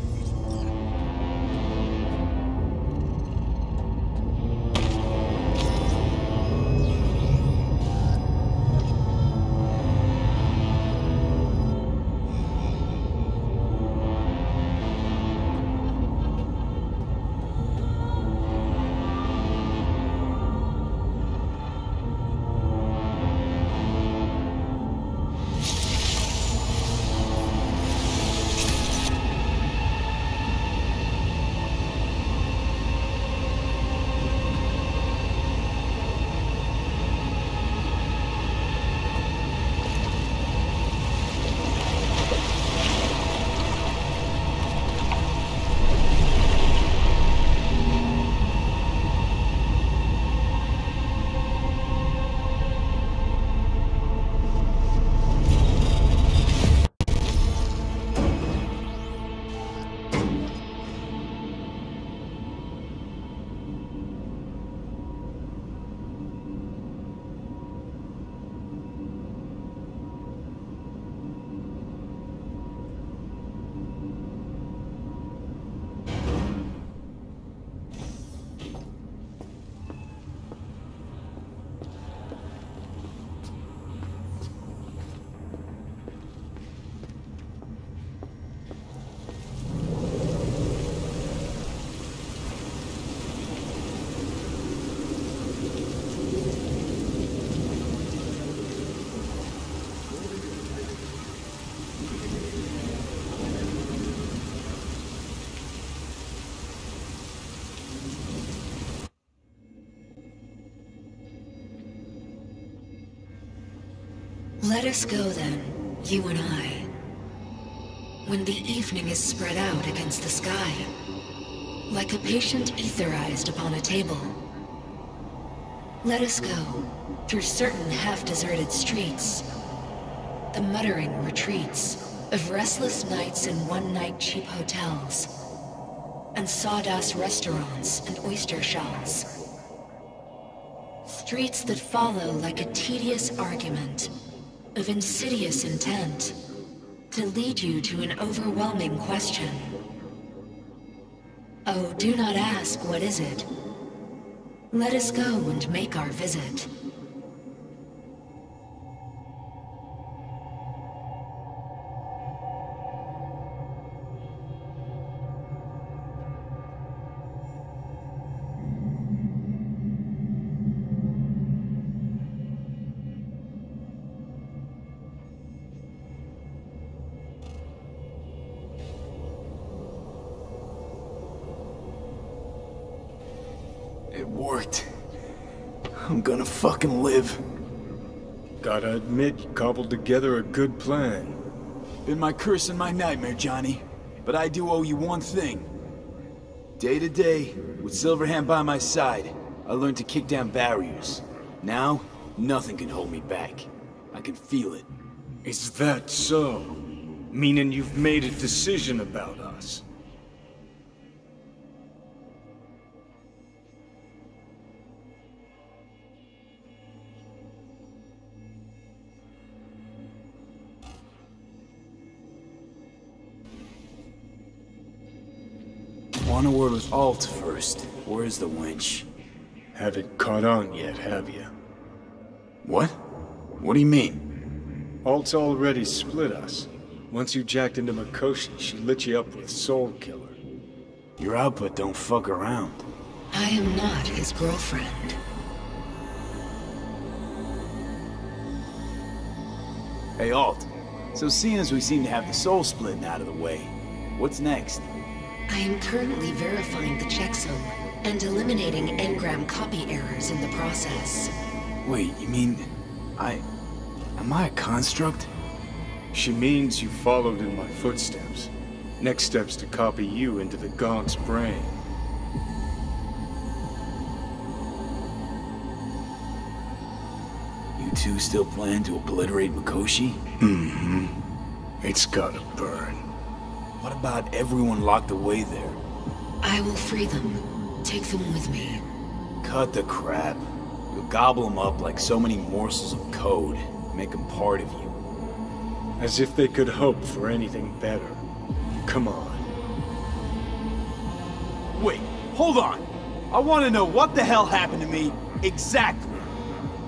Let us go then, you and I. When the evening is spread out against the sky, like a patient etherized upon a table. Let us go through certain half-deserted streets, the muttering retreats of restless nights in one-night cheap hotels, and sawdust restaurants and oyster shells. Streets that follow like a tedious argument of insidious intent, to lead you to an overwhelming question. Oh, do not ask, what is it? Let us go and make our visit. It worked. I'm gonna fucking live. Gotta admit, you cobbled together a good plan. Been my curse and my nightmare, Johnny. But I do owe you one thing. Day to day, with Silverhand by my side, I learned to kick down barriers. Now, nothing can hold me back. I can feel it. Is that so? Meaning you've made a decision about us? Want a word with Alt first. Where's the wench? Haven't caught on yet, have you? What? What do you mean? Alt's already split us. Once you jacked into Mikoshi, she lit you up with Soul Killer. Your output don't fuck around. I am not his girlfriend. Hey, Alt. So seeing as we seem to have the soul splitting out of the way, what's next? I am currently verifying the checksum and eliminating engram copy errors in the process. Wait, you mean... Am I a construct? She means you followed in my footsteps. Next step's to copy you into the Gonk's brain. You two still plan to obliterate Mikoshi? Mm-hmm. It's gotta burn. What about everyone locked away there? I will free them. Take them with me. Cut the crap. You'll gobble them up like so many morsels of code. Make them part of you. As if they could hope for anything better. Come on. Wait, hold on. I want to know what the hell happened to me exactly.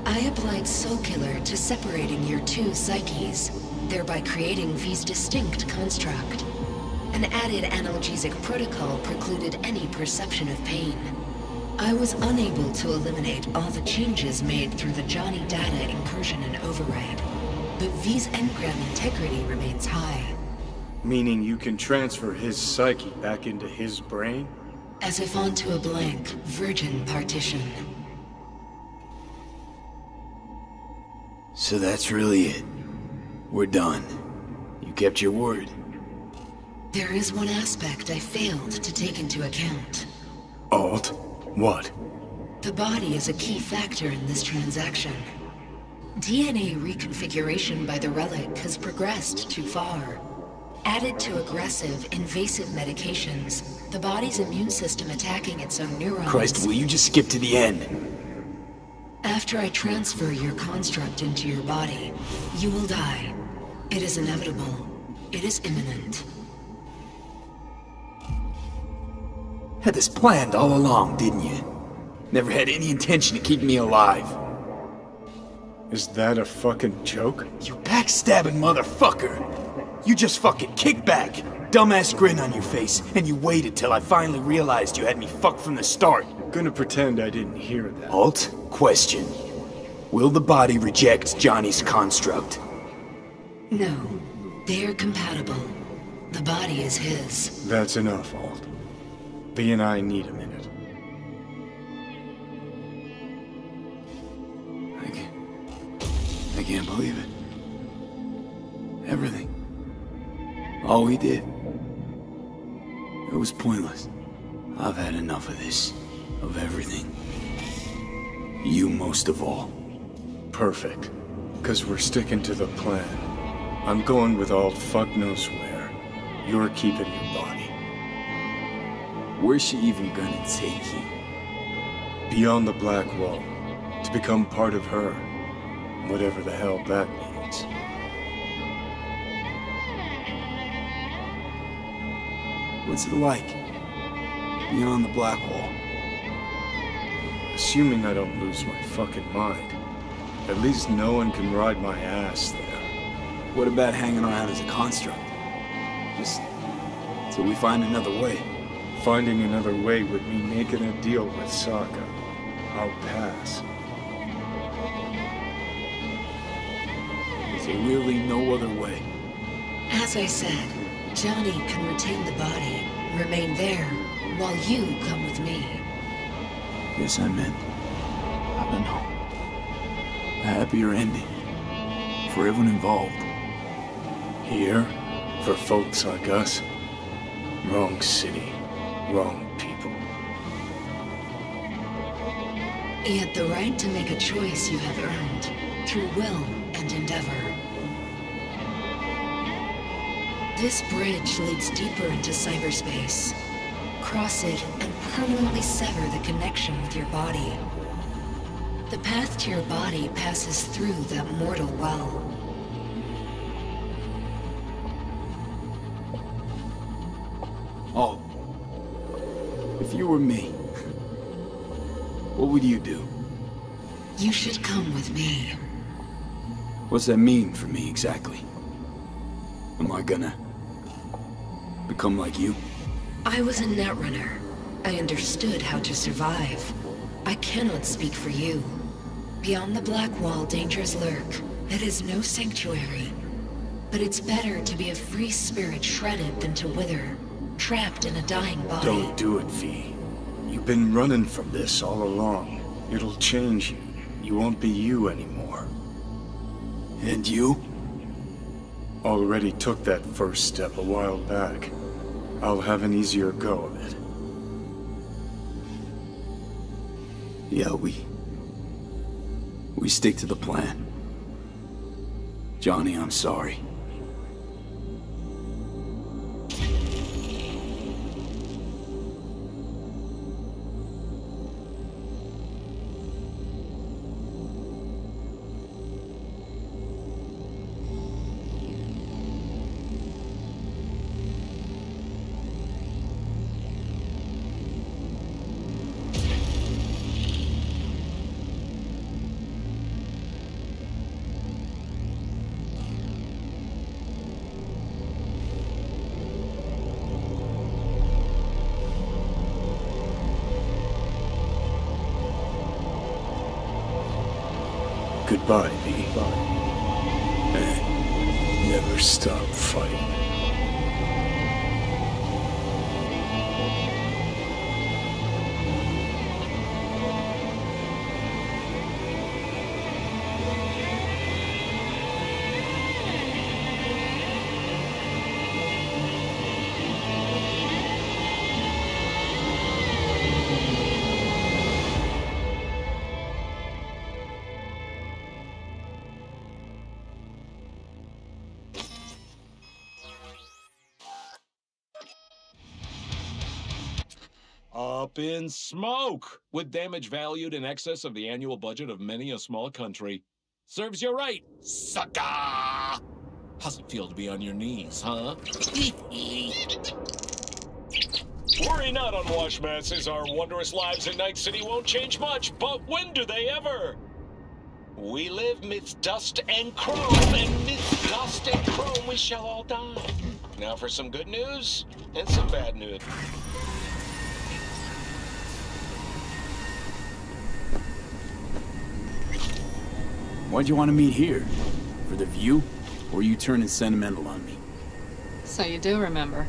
I applied Soul Killer to separating your two psyches, thereby creating V's distinct construct. An added analgesic protocol precluded any perception of pain. I was unable to eliminate all the changes made through the Johnny data incursion and override, but V's engram integrity remains high. Meaning you can transfer his psyche back into his brain? As if onto a blank, virgin partition. So that's really it. We're done. You kept your word. There is one aspect I failed to take into account. Alt? What? The body is a key factor in this transaction. DNA reconfiguration by the relic has progressed too far. Added to aggressive, invasive medications, the body's immune system attacking its own neurons... Christ, will you just skip to the end? After I transfer your construct into your body, you will die. It is inevitable. It is imminent. Had this planned all along, didn't you? Never had any intention of keeping me alive. Is that a fucking joke? You backstabbing motherfucker! You just fucking kicked back, dumbass grin on your face, and you waited till I finally realized you had me fucked from the start. Gonna pretend I didn't hear that. Alt, question. Will the body reject Johnny's construct? No. They are compatible. The body is his. That's enough, Alt. V and I need a minute. I can't believe it. Everything. All we did. It was pointless. I've had enough of this. Of everything. You most of all. Perfect. 'Cause we're sticking to the plan. I'm going with Alt fuck knows where. You're keeping your body. Where's she even gonna take you? Beyond the Black Wall. To become part of her. Whatever the hell that means. What's it like? Beyond the Black Wall. Assuming I don't lose my fucking mind. At least no one can ride my ass there. What about hanging around as a construct? Just till we find another way. Finding another way would mean making a deal with Sokka. I'll pass. Is there really no other way? As I said, Johnny can retain the body, remain there, while you come with me. Yes, I meant, I don't know, a happier ending for everyone involved. Here, for folks like us, wrong city, wrong people. Yet the right to make a choice you have earned, through will and endeavor. This bridge leads deeper into cyberspace. Cross it and permanently sever the connection with your body. The path to your body passes through that mortal well. Oh, if you were me, what would you do? You should come with me. What's that mean for me exactly? Am I gonna become like you? I was a netrunner. I understood how to survive. I cannot speak for you. Beyond the Black Wall, dangers lurk. It is no sanctuary. But it's better to be a free spirit shredded than to wither, trapped in a dying body. Don't do it, V. You've been running from this all along. It'll change you. You won't be you anymore. And you? Already took that first step a while back. I'll have an easier go of it. Yeah, we stick to the plan. Johnny, I'm sorry. Goodbye, V. And never stop fighting. Up in smoke! With damage valued in excess of the annual budget of many a small country. Serves you right, sucker! How's it feel to be on your knees, huh? Worry not, unwashed masses. Our wondrous lives in Night City won't change much, but when do they ever? We live midst dust and chrome, and midst dust and chrome we shall all die. Now for some good news and some bad news. Why'd you want to meet here? For the view? Or you turning sentimental on me? So you do remember.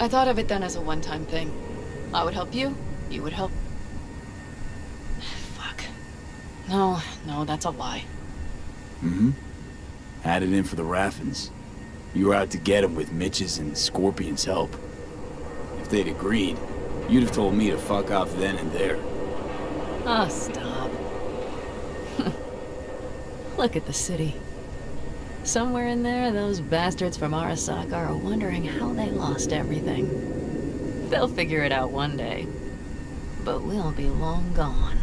I thought of it then as a one-time thing. I would help you, you would help... Fuck. No, that's a lie. Mm-hmm. Had it in for the Raffins. You were out to get him with Mitch's and Scorpion's help. If they'd agreed, you'd have told me to fuck off then and there. Oh, stop. Look at the city. Somewhere in there, those bastards from Arasaka are wondering how they lost everything. They'll figure it out one day. But we'll be long gone.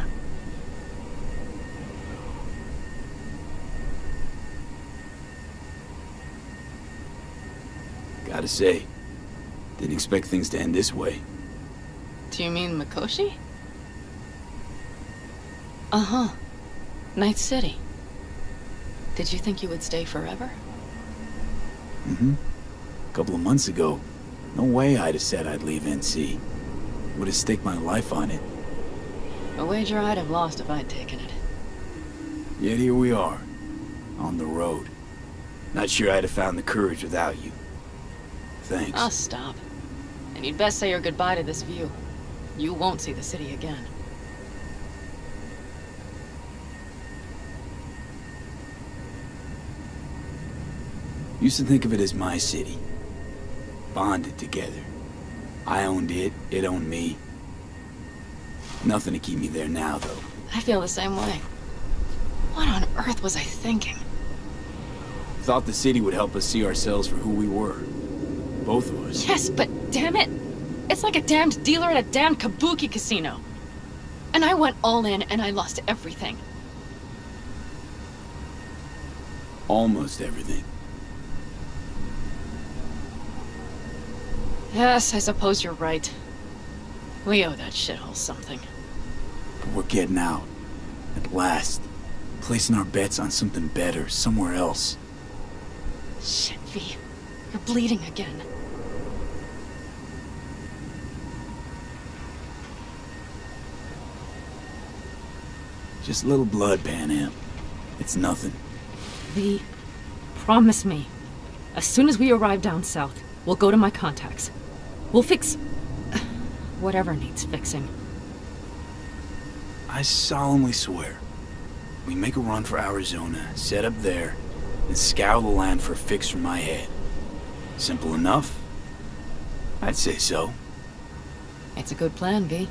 Gotta say, Didn't expect things to end this way. Do you mean Mikoshi? Uh-huh. Night City. Did you think you would stay forever? Mm-hmm. A couple of months ago, no way I'd have said I'd leave NC. Would have staked my life on it. A wager I'd have lost if I'd taken it. Yet here we are, on the road. Not sure I'd have found the courage without you. Thanks. Oh, stop. And you'd best say your goodbye to this view. You won't see the city again. Used to think of it as my city. Bonded together. I owned it, it owned me. Nothing to keep me there now, though. I feel the same way. What on earth was I thinking? Thought the city would help us see ourselves for who we were. Both of us. Yes, but damn it! It's like a damned dealer at a damned kabuki casino. And I went all in and I lost everything. Almost everything. Yes, I suppose you're right. We owe that shithole something. But we're getting out. At last. Placing our bets on something better, somewhere else. Shit, V. You're bleeding again. Just a little blood, Pan Am. It's nothing. V, promise me. As soon as we arrive down south, we'll go to my contacts. We'll fix... whatever needs fixing. I solemnly swear. We make a run for Arizona, set up there, and scour the land for a fix for my head. Simple enough? I'd say so. It's a good plan, V.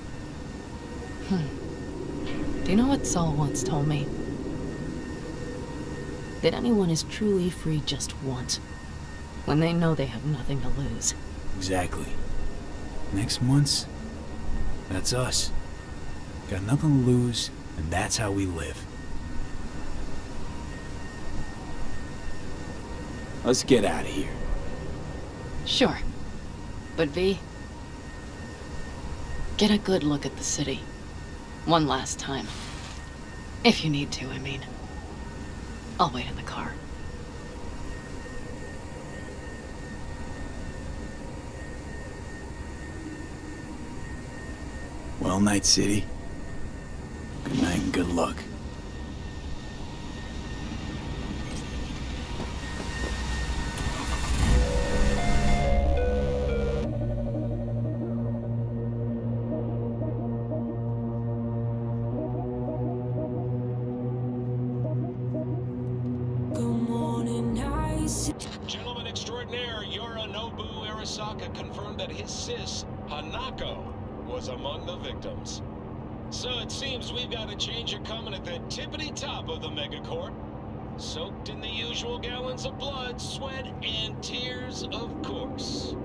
Do you know what Saul once told me? That anyone is truly free just once, when they know they have nothing to lose. Exactly. Next month's, that's us. Got nothing to lose, and that's how we live. Let's get out of here. Sure. But V, get a good look at the city. One last time. If you need to, I mean. I'll wait in the car. Well, Night City. Good night and good luck. Gentleman extraordinaire Yorinobu Arasaka confirmed that his sis, Hanako, was among the victims. So it seems we've got a changer coming at the tippity top of the megacorp. Soaked in the usual gallons of blood, sweat, and tears, of course.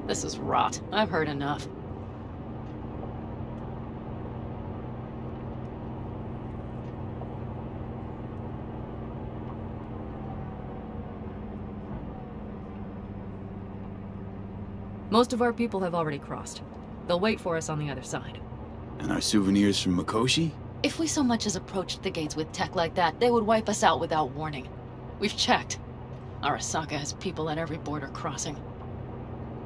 This is rot. I've heard enough. Most of our people have already crossed. They'll wait for us on the other side. And our souvenirs from Mikoshi? If we so much as approached the gates with tech like that, they would wipe us out without warning. We've checked. Arasaka has people at every border crossing.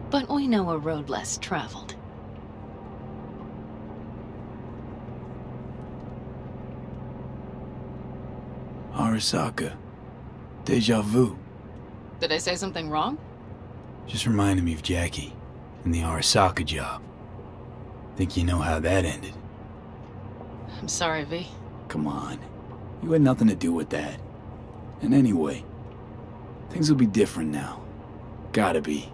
But we know a road less traveled. Arasaka. Deja vu. Did I say something wrong? Just reminded me of Jackie and the Arasaka job. Think you know how that ended? I'm sorry, V. Come on. You had nothing to do with that. And anyway, things will be different now. Gotta be.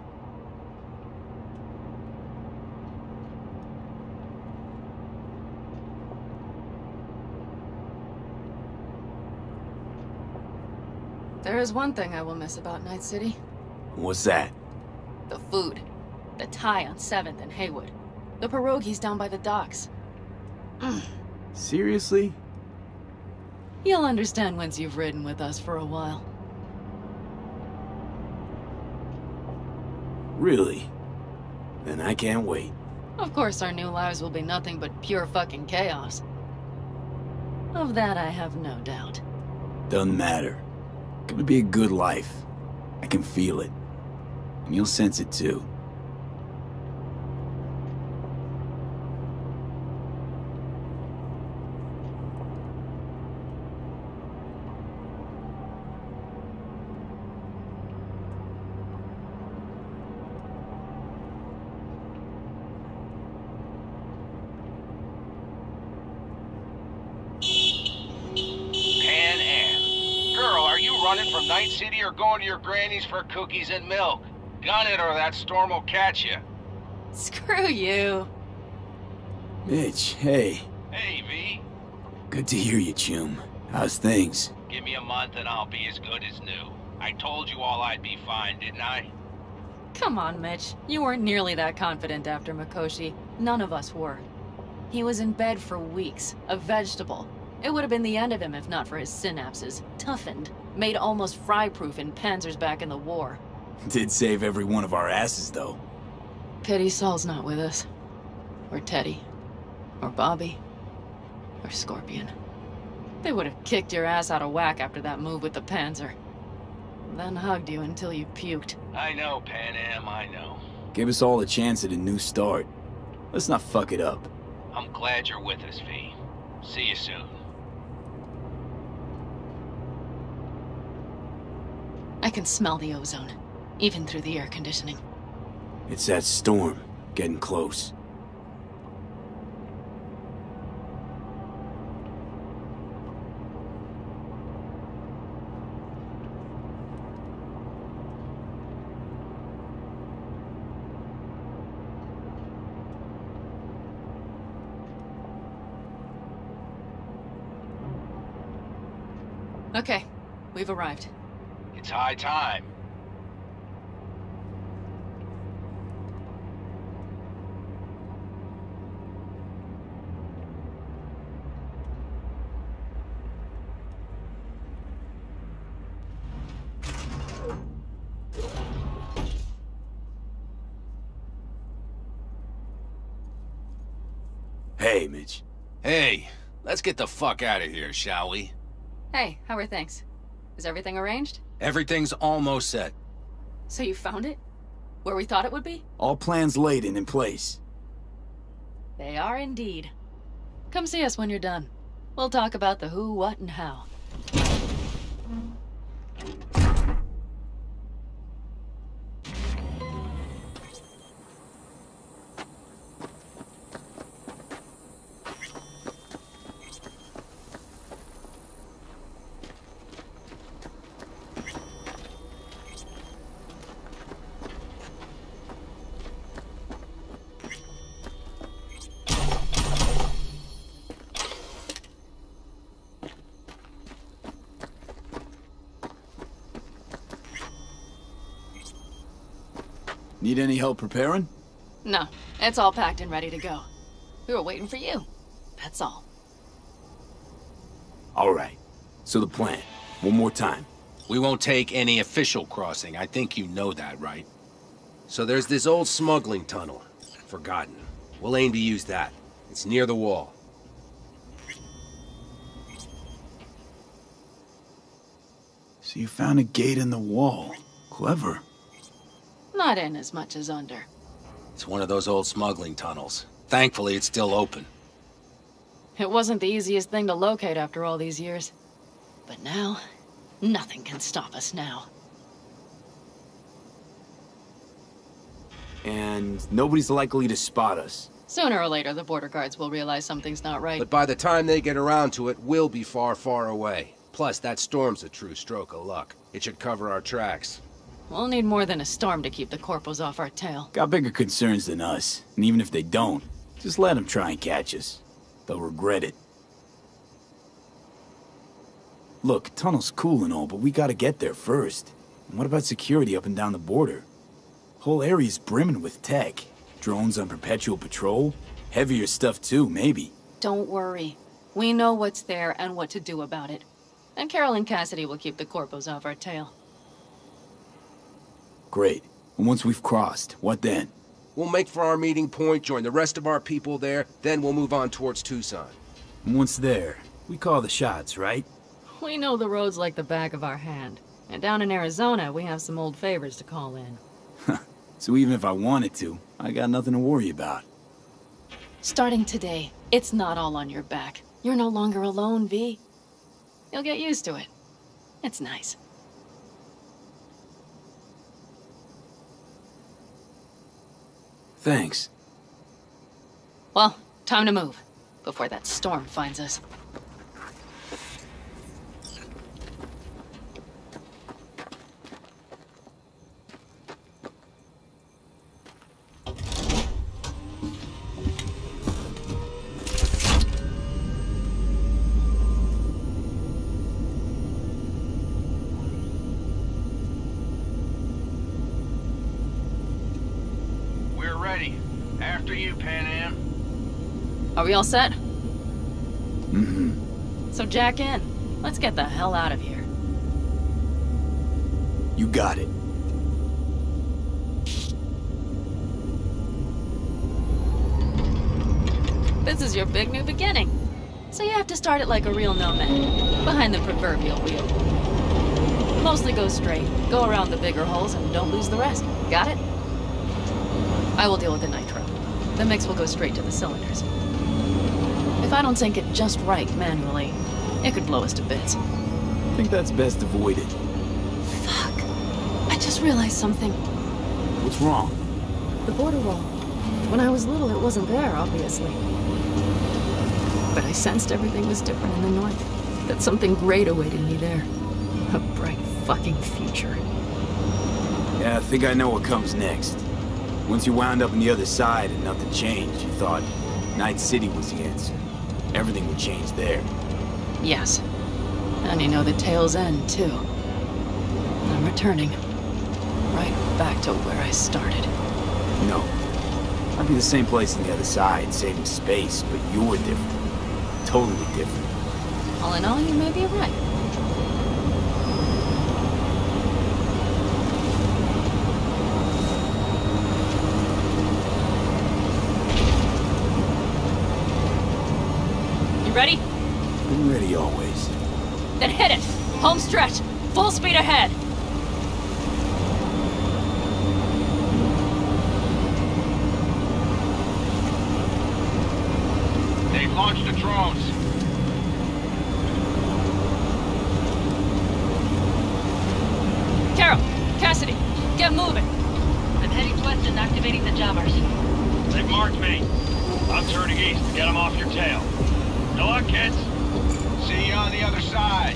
There is one thing I will miss about Night City. What's that? The food. The Thai on 7th and Haywood. The pierogies down by the docks. Seriously? You'll understand once you've ridden with us for a while. Really? Then I can't wait. Of course our new lives will be nothing but pure fucking chaos. Of that I have no doubt. Doesn't matter. Gonna be a good life. I can feel it. And you'll sense it too. Running from Night City or going to your granny's for cookies and milk? Gun it or that storm will catch you. Screw you. Mitch, hey. Hey, V. Good to hear you, chum. How's things? Give me a month and I'll be as good as new. I told you all I'd be fine, didn't I? Come on, Mitch. You weren't nearly that confident after Mikoshi. None of us were. He was in bed for weeks, a vegetable. It would have been the end of him if not for his synapses. Toughened. Made almost fry-proof in panzers back in the war. Did save every one of our asses, though. Pity Saul's not with us. Or Teddy. Or Bobby. Or Scorpion. They would have kicked your ass out of whack after that move with the panzer. Then hugged you until you puked. I know, Pan Am, I know. Gave us all a chance at a new start. Let's not fuck it up. I'm glad you're with us, V. See you soon. I can smell the ozone, even through the air conditioning. It's that storm, getting close. Okay, we've arrived. It's high time. Hey, Mitch. Hey, let's get the fuck out of here, shall we? Hey, how are things? Is everything arranged? Everything's almost set. So you found it? Where we thought it would be? All plans laid and in place. They are indeed. Come see us when you're done. We'll talk about the who, what, and how. Need any help preparing? No, it's all packed and ready to go. We were waiting for you. That's all. All right. So the plan. One more time. We won't take any official crossing. I think you know that, right? So there's this old smuggling tunnel. Forgotten. We'll aim to use that. It's near the wall. So you found a gate in the wall. Clever. Not in as much as under. It's one of those old smuggling tunnels. Thankfully, it's still open. It wasn't the easiest thing to locate after all these years. But now, nothing can stop us now. And nobody's likely to spot us. Sooner or later, the border guards will realize something's not right. But by the time they get around to it, we'll be far, far away. Plus, that storm's a true stroke of luck. It should cover our tracks. We'll need more than a storm to keep the corpos off our tail. Got bigger concerns than us. And even if they don't, just let them try and catch us. They'll regret it. Look, tunnel's cool and all, but we gotta get there first. And what about security up and down the border? Whole area's brimming with tech. Drones on perpetual patrol. Heavier stuff too, maybe. Don't worry. We know what's there and what to do about it. And Carol and Cassidy will keep the corpos off our tail. Great. And once we've crossed, what then? We'll make for our meeting point, join the rest of our people there, then we'll move on towards Tucson. And once there, we call the shots, right? We know the roads like the back of our hand. And down in Arizona, we have some old favors to call in. So even if I wanted to, I got nothing to worry about. Starting today, it's not all on your back. You're no longer alone, V. You'll get used to it. It's nice. Thanks. Well, time to move, before that storm finds us. After you, Pan Am. Are we all set? Mm-hmm. So jack in. Let's get the hell out of here. You got it. This is your big new beginning. So you have to start it like a real nomad, behind the proverbial wheel. Mostly go straight, go around the bigger holes, and don't lose the rest. Got it? I will deal with the nitro. The mix will go straight to the cylinders. If I don't sync it just right manually, it could blow us to bits. I think that's best avoided. Fuck. I just realized something. What's wrong? The border wall. When I was little, it wasn't there, obviously. But I sensed everything was different in the north. That something great awaited me there. A bright fucking future. Yeah, I think I know what comes next. Once you wound up on the other side and nothing changed, you thought Night City was the answer. Everything would change there. Yes. And you know the tale's end, too. I'm returning. Right back to where I started. No. I'd be the same place on the other side, saving space, but you're different. Totally different. All in all, you may be right. You ready? Been ready always. Then hit it! Home stretch! Full speed ahead! They've launched the drones. Carol! Cassidy! Get moving! I'm heading west and activating the jammers. They've marked me. I'm turning east to get them off your tail. Good luck, kids. See you on the other side.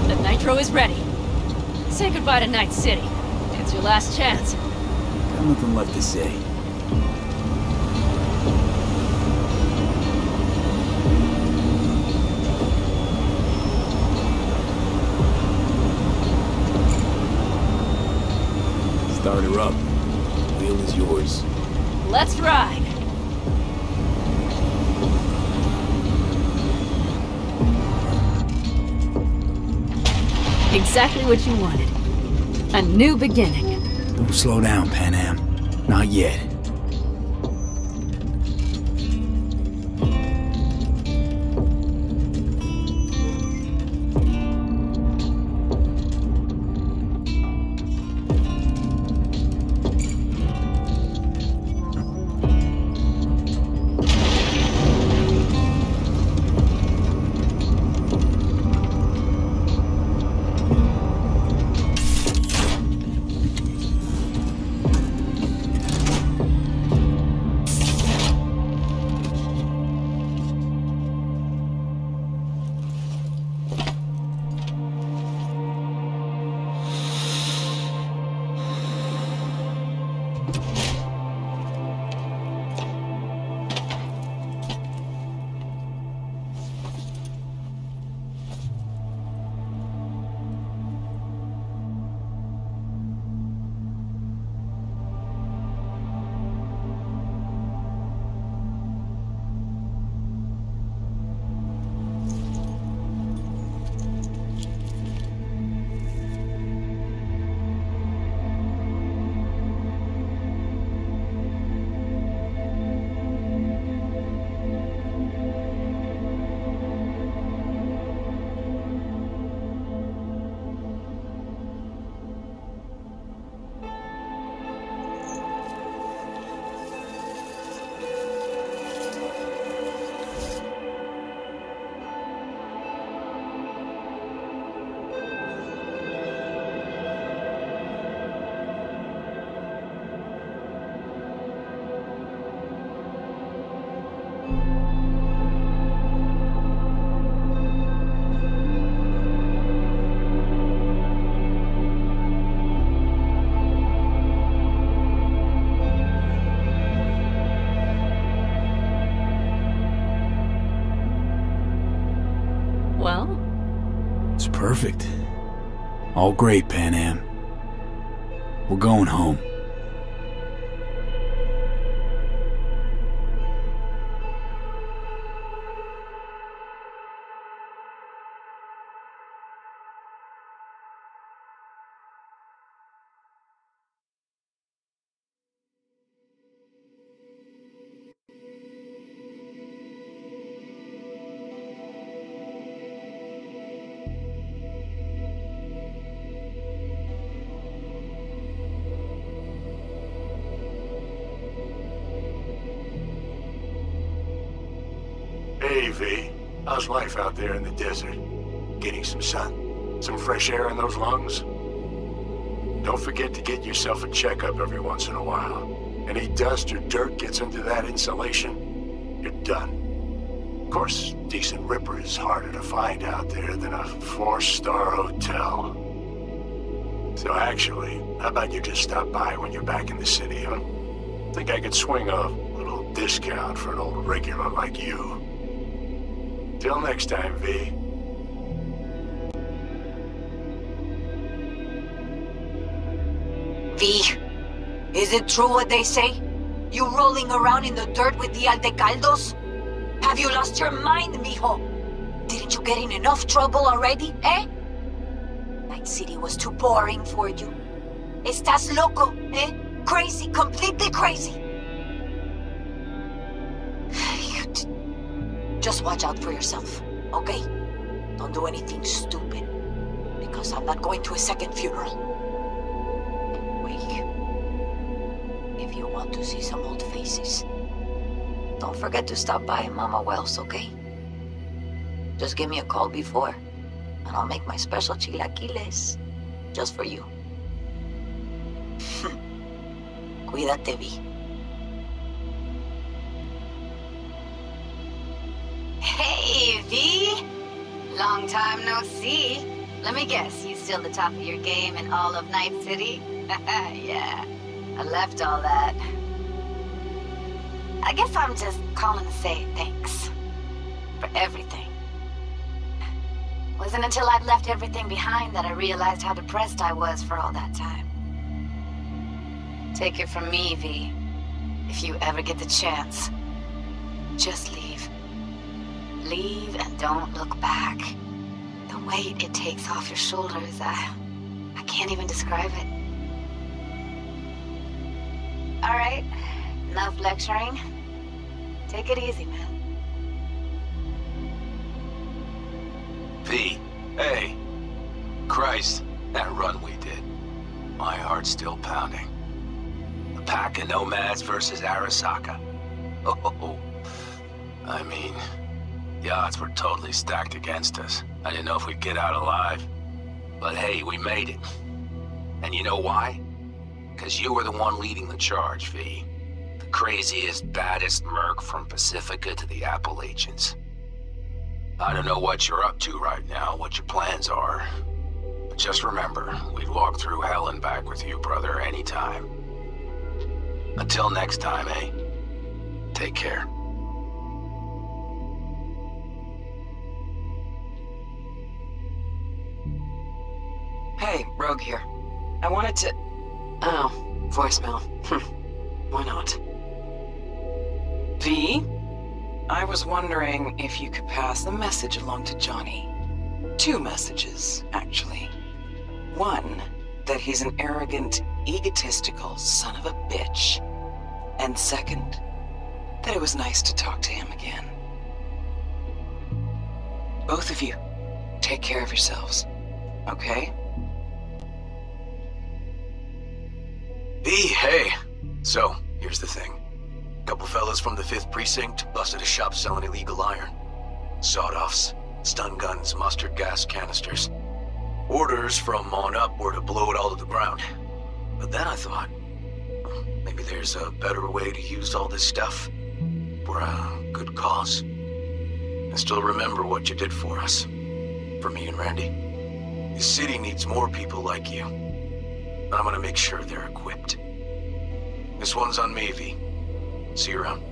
The nitro is ready. Say goodbye to Night City. It's your last chance. Got nothing left to say. Start her up. Wheel is yours. Let's ride! Exactly what you wanted. A new beginning. Don't slow down, Pan Am. Not yet. Perfect. All great, Pan Am. We're going home. Hey, V. How's life out there in the desert? Getting some sun? Some fresh air in those lungs? Don't forget to get yourself a checkup every once in a while. Any dust or dirt gets into that insulation, you're done. Of course, decent ripper is harder to find out there than a 4-star hotel. So actually, how about you just stop by when you're back in the city, huh? Think I could swing a little discount for an old regular like you. Till next time, V. V, is it true what they say? You rolling around in the dirt with the Aldecaldos? Have you lost your mind, mijo? Didn't you get in enough trouble already, eh? Night City was too boring for you. Estás loco, eh? Crazy, completely crazy. Just watch out for yourself, okay? Don't do anything stupid, because I'm not going to a second funeral. Wait. If you want to see some old faces, don't forget to stop by Mama Wells, okay? Just give me a call before, and I'll make my special chilaquiles just for you. Cuídate, V. Hey, V! Long time no see. Let me guess, you still the top of your game in all of Night City? Yeah, I left all that. I guess I'm just calling to say thanks. For everything. Wasn't until I'd left everything behind that I realized how depressed I was for all that time. Take it from me, V. If you ever get the chance, just leave. Leave and don't look back. The weight it takes off your shoulders, I can't even describe it. All right, enough lecturing. Take it easy, man. V, hey. Christ, that run we did. My heart's still pounding. The pack of nomads versus Arasaka. Oh, I mean, the odds were totally stacked against us. I didn't know if we'd get out alive. But hey, we made it. And you know why? Because you were the one leading the charge, V. The craziest, baddest merc from Pacifica to the Appalachians. I don't know what you're up to right now, what your plans are. But just remember, we'd walk through hell and back with you, brother, anytime. Until next time, eh? Take care. Hey, Rogue here. I wanted to... Oh, voicemail. Why not? V? I was wondering if you could pass a message along to Johnny. 2 messages, actually. One, that he's an arrogant, egotistical son of a bitch. And second, that it was nice to talk to him again. Both of you, take care of yourselves, okay? V, hey. So, here's the thing. A couple fellas from the 5th Precinct busted a shop selling illegal iron. Sawed-offs, stun guns, mustard gas canisters. Orders from on up were to blow it all to the ground. But then I thought, maybe there's a better way to use all this stuff for a good cause. I still remember what you did for us. For me and Randy. The city needs more people like you. I'm gonna make sure they're equipped. This one's on me, V. See you around.